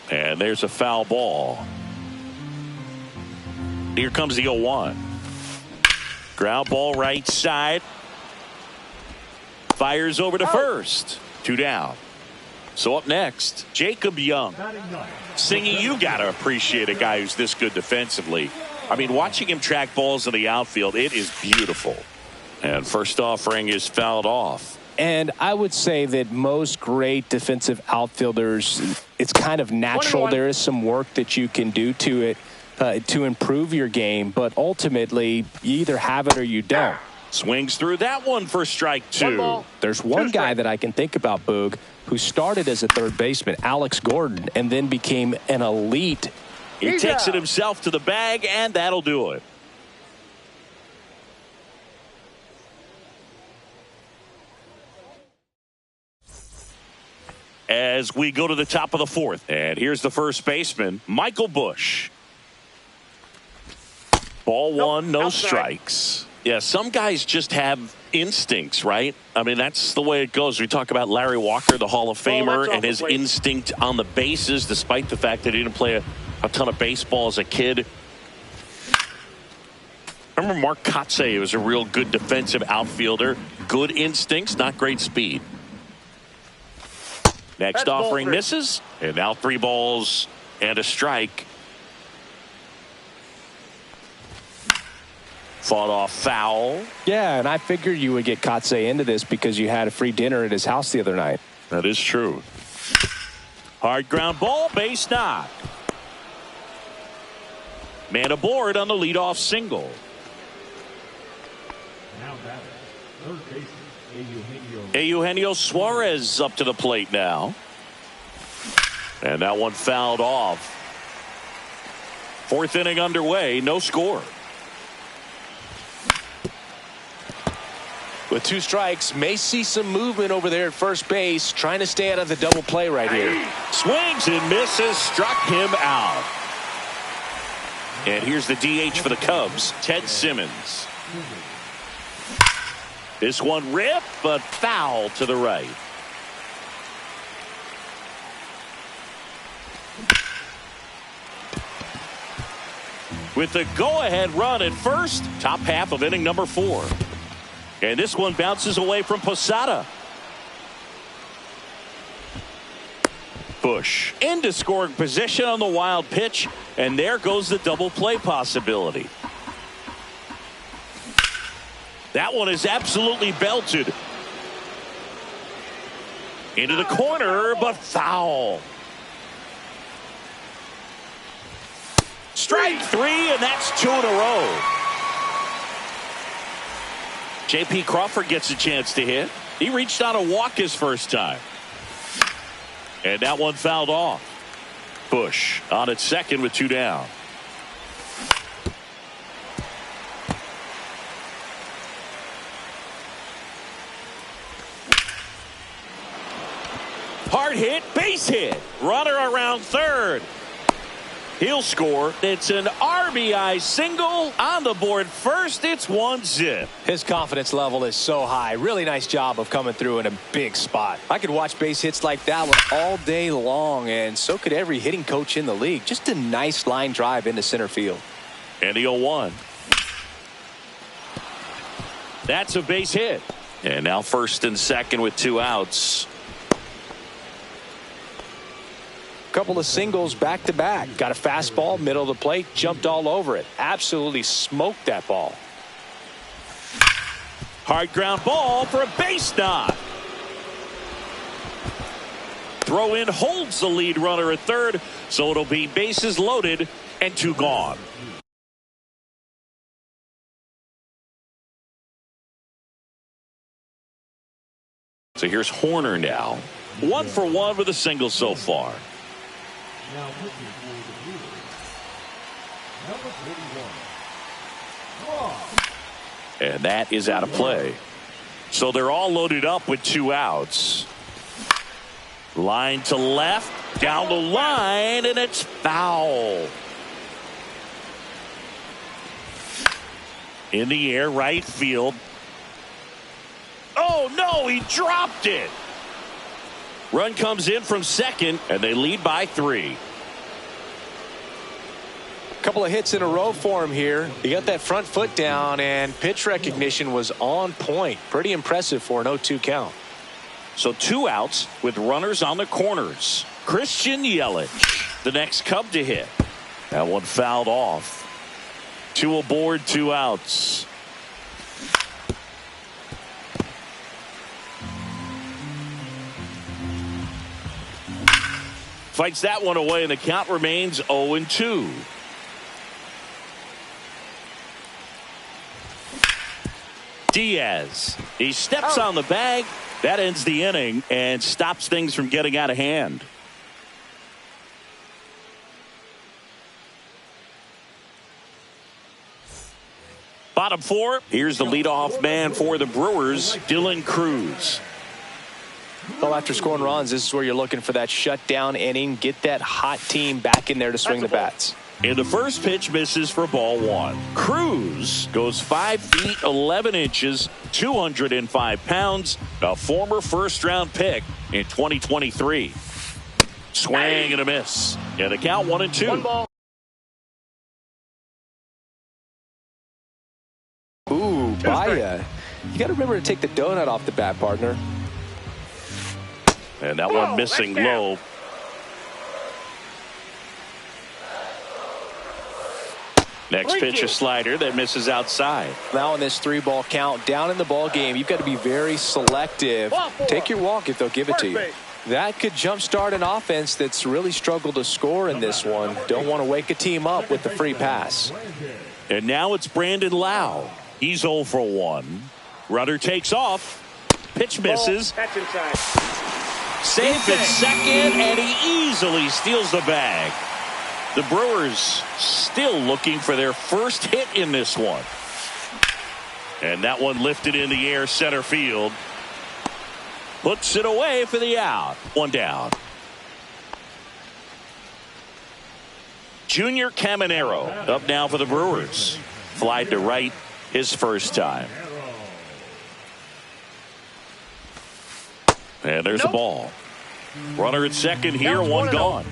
And there's a foul ball. Here comes the 0-1. Ground ball right side. Fires over to first. 2 down. So up next, Jacob Young. Singy, you got to appreciate a guy who's this good defensively. I mean, watching him track balls in the outfield, it is beautiful. And first offering is fouled off. And I would say that most great defensive outfielders, it's kind of natural. There is some work that you can do to it to improve your game. But ultimately, you either have it or you don't. Swings through that one for strike 2. There's one guy that I can think about, Boog, who started as a third baseman, Alex Gordon, and then became an elite. He takes it himself to the bag, and that'll do it. As we go to the top of the 4th, and here's the first baseman, Michael Busch. Ball 1, no strikes. Yeah, some guys just have instincts, right? I mean, that's the way it goes. We talk about Larry Walker, the Hall of Famer, and his instinct on the bases, despite the fact that he didn't play a ton of baseball as a kid. I remember Mark Kotsay was a real good defensive outfielder. Good instincts, not great speed. Next offering misses, and now 3 balls and a strike. Fought off foul. Yeah, and I figured you would get Kotsay into this because you had a free dinner at his house the other night. That is true. Hard ground ball, base knock. Man aboard on the leadoff single. Now batting, third baseman, Eugenio Suarez up to the plate now. And that one fouled off. 4th inning underway, no score. With 2 strikes, may see some movement over there at first base, trying to stay out of the double play right here. Swings and misses, struck him out. And here's the DH for the Cubs, Ted Simmons. This one ripped, but foul to the right. With the go-ahead run at first, top half of inning number 4. And this one bounces away from Posada. Busch into scoring position on the wild pitch, and there goes the double play possibility. That one is absolutely belted into the corner, but foul. Strike three, and that's two in a row. J.P. Crawford gets a chance to hit. He reached on a walk his first time. And that one fouled off. Bush on its second with two down. Hard hit, base hit. Runner around third. He'll score. It's an RBI single on the board first. It's 1-0. His confidence level is so high. Really nice job of coming through in a big spot. I could watch base hits like that one all day long, and so could every hitting coach in the league. Just a nice line drive into center field. And the 0-1. That's a base hit. And now first and second with two outs. Couple of singles back to back. Got a fastball, middle of the plate, jumped all over it. Absolutely smoked that ball. Hard ground ball for a base knock. Throw in holds the lead runner at third, so it'll be bases loaded and two gone. So here's Horner now. 1 for 1 with a single so far. Now pitching for the Brewers, number 41. And that is out of play. So they're all loaded up with two outs. Line to left, down the line, and it's foul. In the air, right field. Oh, no, he dropped it. Run comes in from second, and they lead by 3. Couple of hits in a row for him here. He got that front foot down, and pitch recognition was on point. Pretty impressive for an 0-2 count. So two outs with runners on the corners. Christian Yelich, the next Cub to hit. That one fouled off. 2 aboard, 2 outs. Fights that one away, and the count remains 0-2. Diaz. He steps on the bag. That ends the inning and stops things from getting out of hand. Bottom 4. Here's the leadoff man for the Brewers, Dylan Cruz. Well, after scoring runs, this is where you're looking for that shutdown inning. Get that hot team back in there to swing the bats. And the first pitch misses for ball 1. Cruz goes 5 feet 11 inches, 205 pounds, a former first-round pick in 2023. Swing and a miss. And the count 1-2. 1 ball. Ooh, Baia. You got to remember to take the donut off the bat, partner. And that one missing low. Next pitch, a slider that misses outside. Now in this 3-ball count, down in the ball game, you've got to be very selective. Take your walk if they'll give it to you. That could jumpstart an offense that's really struggled to score in this one. Don't want to wake a team up with the free pass. And now it's Brandon Lau. He's 0 for 1. Runner takes off. Pitch misses. That's inside. Safe at second, and he easily steals the bag. The Brewers still looking for their first hit in this one. And that one lifted in the air center field. Puts it away for the out. 1 down. Junior Caminero up now for the Brewers. Flied to right his first time. And there's a ball. Runner at second here, 1 gone.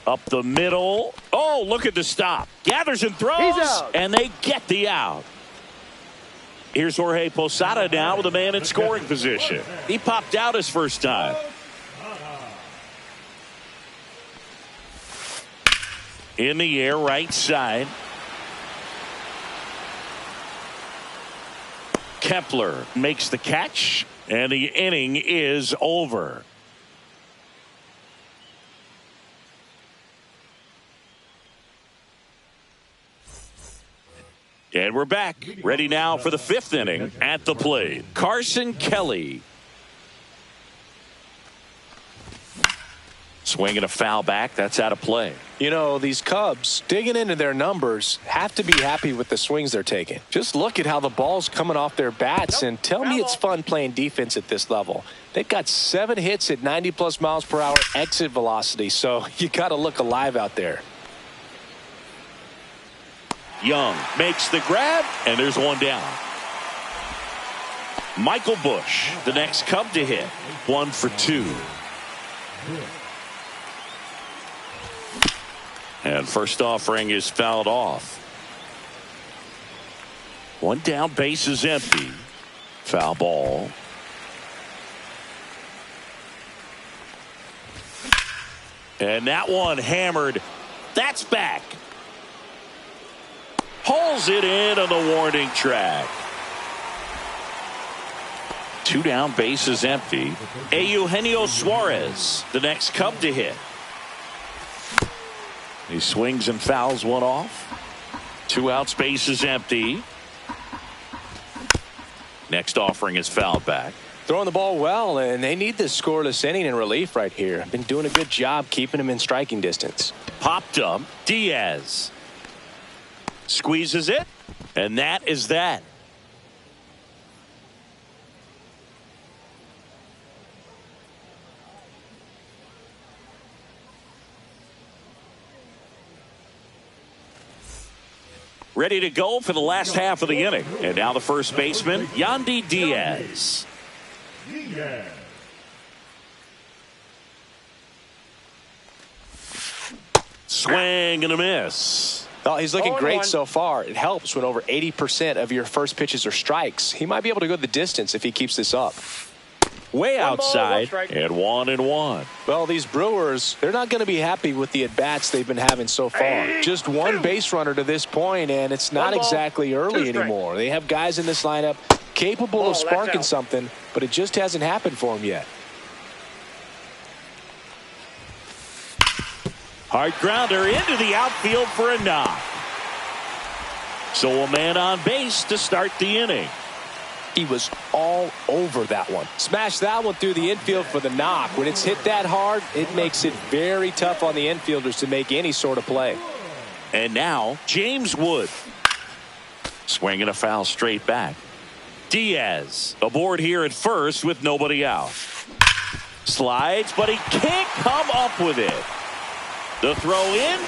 Up the middle. Oh, look at the stop. Gathers and throws, and they get the out. Here's Jorge Posada now with a man in scoring position. He popped out his first time. In the air, right side. Kepler makes the catch, and the inning is over. And we're back, ready now for the 5th inning at the plate. Carson Kelly. Swinging a foul back. That's out of play. You know, these Cubs, digging into their numbers, have to be happy with the swings they're taking. Just look at how the ball's coming off their bats, and tell me it's fun playing defense at this level. They've got 7 hits at 90-plus miles per hour exit velocity, so you got to look alive out there. Young makes the grab, and there's one down. Michael Busch, the next Cub to hit. 1 for 2. And first offering is fouled off. 1 down, base is empty. Foul ball. And that one hammered. That's back. Hauls it in on the warning track. 2 down, base is empty. Eugenio Suarez, the next Cub to hit. He swings and fouls one off. 2 outs, base is empty. Next offering is fouled back. Throwing the ball well, and they need this scoreless inning in relief right here. Been doing a good job keeping him in striking distance. Popped up. Diaz squeezes it, and that is that. Ready to go for the last half of the inning. And now the first baseman, Yandy Diaz. Swing and a miss. Oh, he's looking great so far. It helps when over 80% of your first pitches are strikes. He might be able to go the distance if he keeps this up. Way outside, and 1-1. Well, these Brewers, they're not going to be happy with the at-bats they've been having so far. Just 1 base runner to this point, and it's not exactly early anymore. They have guys in this lineup capable of sparking something, but it just hasn't happened for them yet. Hard grounder into the outfield for a knock. So a man on base to start the inning. He was all over that one. Smashed that one through the infield for the knock. When it's hit that hard, it makes it very tough on the infielders to make any sort of play. And now James Wood. Swinging a foul straight back. Diaz aboard here at first with nobody out. Slides, but he can't come up with it. The throw in.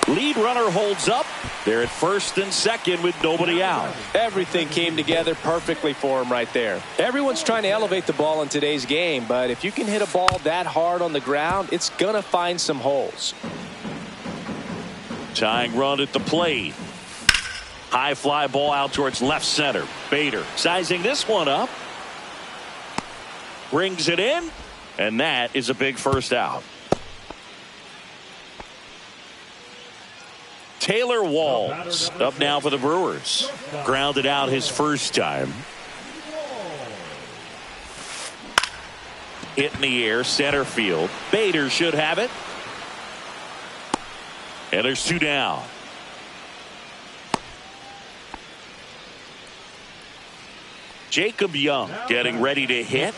Lead runner holds up. They're at first and second with nobody out. Everything came together perfectly for him right there. Everyone's trying to elevate the ball in today's game, but if you can hit a ball that hard on the ground, it's going to find some holes. Tying run at the plate. High fly ball out towards left center. Bader sizing this one up. Brings it in, and that is a big first out. Taylor Walls up now for the Brewers. Grounded out his first time. Hit in the air, center field. Bader should have it. And there's 2 down. Jacob Young getting ready to hit.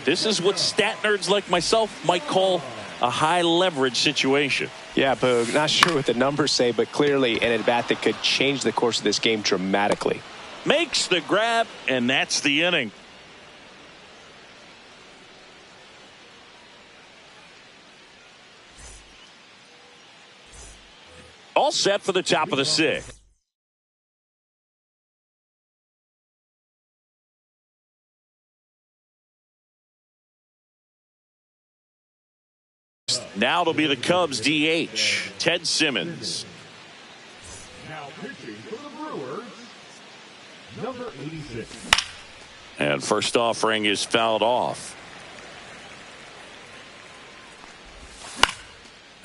This is what stat nerds like myself might call a high leverage situation. Yeah, Boog, not sure what the numbers say, but clearly an at-bat that could change the course of this game dramatically. Makes the grab, and that's the inning. All set for the top of the 6th. Now it'll be the Cubs DH, Ted Simmons. Now pitching for the Brewers, number 86. And first offering is fouled off.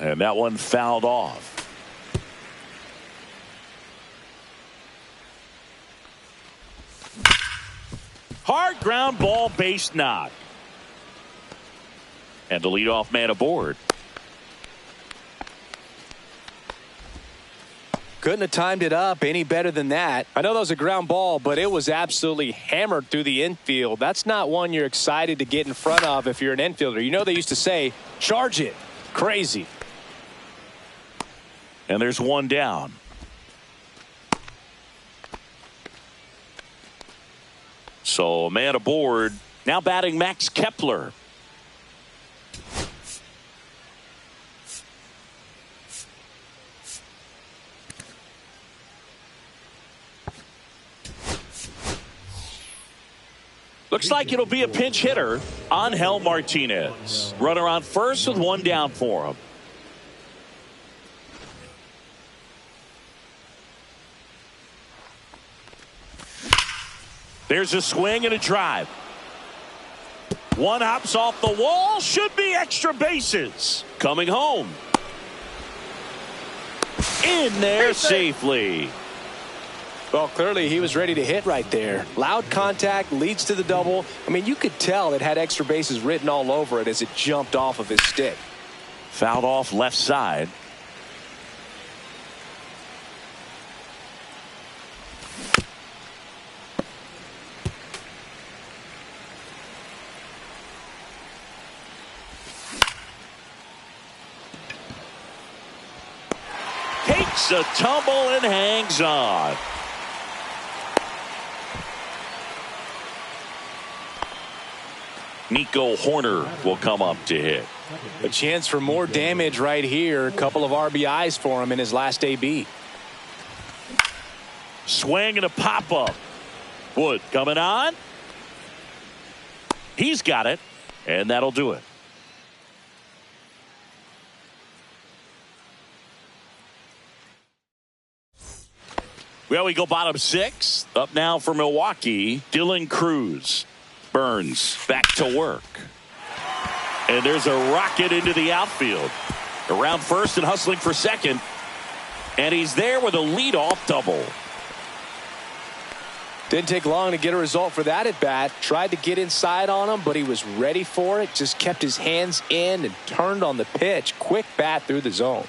And that one fouled off. Hard ground ball, base knock. And the leadoff man aboard. Couldn't have timed it up any better than that. I know that was a ground ball, but it was absolutely hammered through the infield. That's not one you're excited to get in front of if you're an infielder. You know they used to say, charge it. Crazy. And there's one down. So a man aboard. Now batting Max Kepler. Looks like it'll be a pinch hitter, Angel Martinez. Runner on first with one down for him. There's a swing and a drive. One hops off the wall. Should be extra bases. Coming home. In there safely. Well, clearly he was ready to hit right there. Loud contact leads to the double. I mean, you could tell it had extra bases written all over it as it jumped off of his stick. Fouled off left side. Takes a tumble and hangs on. Nico Hoerner will come up to hit. A chance for more damage right here. A couple of RBIs for him in his last AB. Swing and a pop-up. Wood coming on. He's got it, and that'll do it. Well, we go bottom six. Up now for Milwaukee, Dylan Cruz. Burns back to work. And there's a rocket into the outfield. Around first and hustling for second. And he's there with a leadoff double. Didn't take long to get a result for that at bat. Tried to get inside on him, but he was ready for it. Just kept his hands in and turned on the pitch. Quick bat through the zone.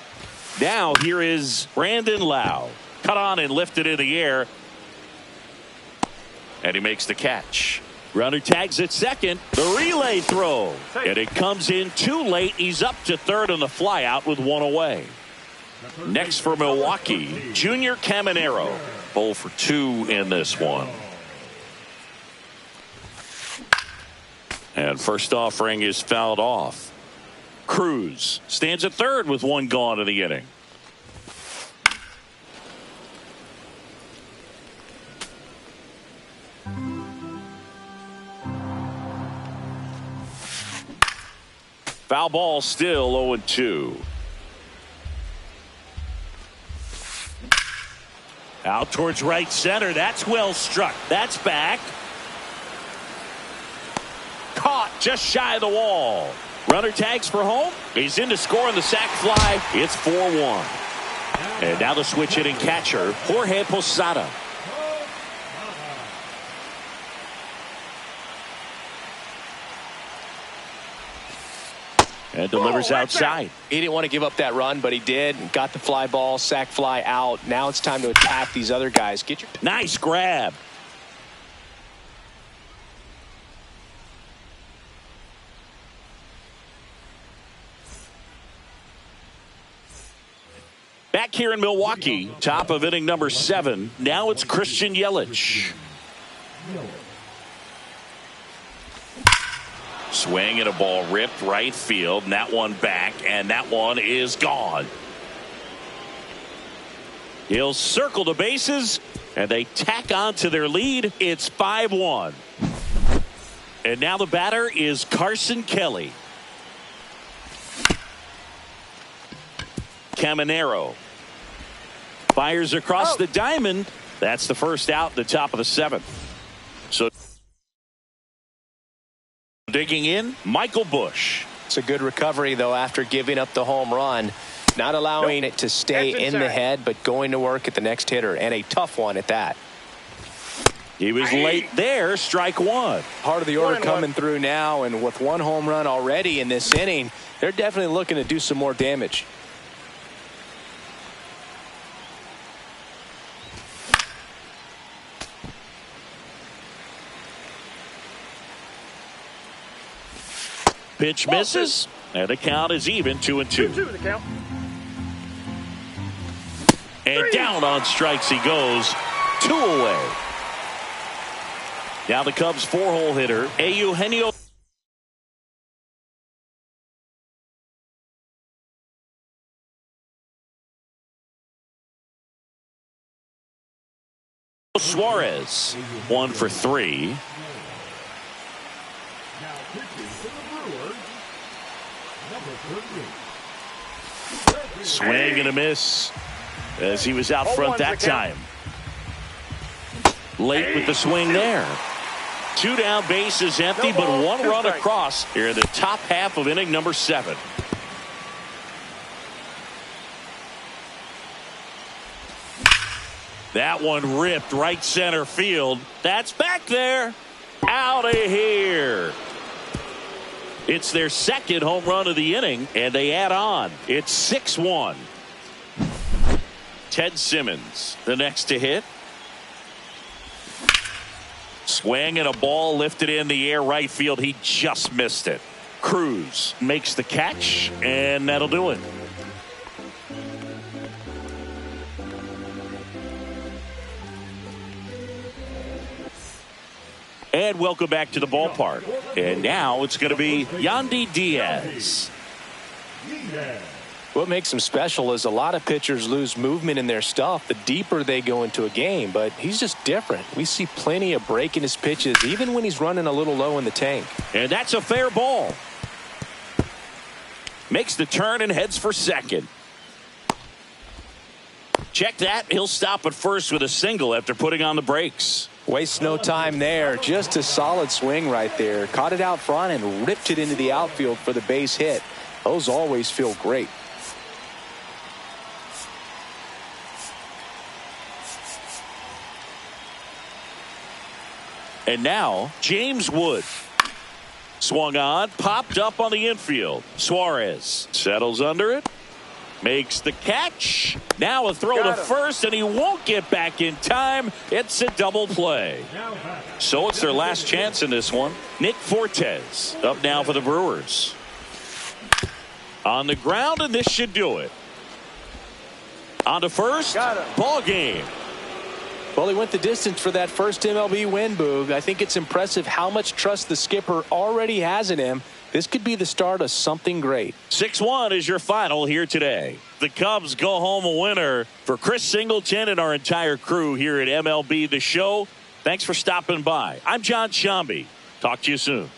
Now here is Brandon Lau. Cut on and lifted in the air. And he makes the catch. Runner tags at second. The relay throw. And it comes in too late. He's up to third on the flyout with one away. Next for Milwaukee, Junior Caminero. 0 for 2 in this one. And first offering is fouled off. Cruz stands at third with one gone in the inning. Foul ball still 0-2. Out towards right center. That's well struck. That's back. Caught just shy of the wall. Runner tags for home. He's in to score on the sac fly. It's 4-1. And now the switch hitting catcher, Jorge Posada. And delivers outside. He didn't want to give up that run, but he did. Got the fly ball, sac fly out. Now it's time to attack these other guys. Get your nice grab. Back here in Milwaukee, top of inning number 7. Now it's Christian Yelich. Swing and a ball ripped right field, and that one back, and that one is gone. He'll circle the bases, and they tack on to their lead. It's 5-1. And now the batter is Carson Kelly. Caminero fires across the diamond. That's the first out, the top of the 7th. So digging in, Michael Busch. It's a good recovery, though, after giving up the home run. Not allowing it to stay in the head, but going to work at the next hitter, and a tough one at that. He was late there, strike one. Part of the order coming through now, and with one home run already in this inning, they're definitely looking to do some more damage. Pitch misses, and the count is even 2-2. 2-2 the count. And down on strikes he goes. 2 away. Now the Cubs 4-hole hitter, Eugenio Suarez. 1 for 3. Now pitching for the Brewers, number 38. Swing and a miss as he was out front that time. Late with the swing there. 2 down, bases empty, but 1 run across here in the top half of inning number 7. That one ripped right center field. That's back there. Out of here. It's their second home run of the inning, and they add on. It's 6-1. Ted Simmons, the next to hit. Swing and a ball lifted in the air right field. He just missed it. Cruz makes the catch, and that'll do it. And welcome back to the ballpark. And now it's going to be Yandy Diaz. What makes him special is a lot of pitchers lose movement in their stuff the deeper they go into a game, but he's just different. We see plenty of break in his pitches, even when he's running a little low in the tank. And that's a fair ball. Makes the turn and heads for second. Check that. He'll stop at first with a single after putting on the brakes. Wastes no time there. Just a solid swing right there. Caught it out front and ripped it into the outfield for the base hit. Those always feel great. And now James Wood. Swung on, popped up on the infield. Suarez settles under it. Makes the catch. Now a throw to first, and he won't get back in time. It's a double play. So it's their last chance in this one. Nick Fortes up now for the Brewers. On the ground, and this should do it. On to first. Ball game. Well, he went the distance for that first MLB win, Boog. I think it's impressive how much trust the skipper already has in him. This could be the start of something great. 6-1 is your final here today. The Cubs go home a winner. For Chris Singleton and our entire crew here at MLB The Show, thanks for stopping by. I'm John Shambi. Talk to you soon.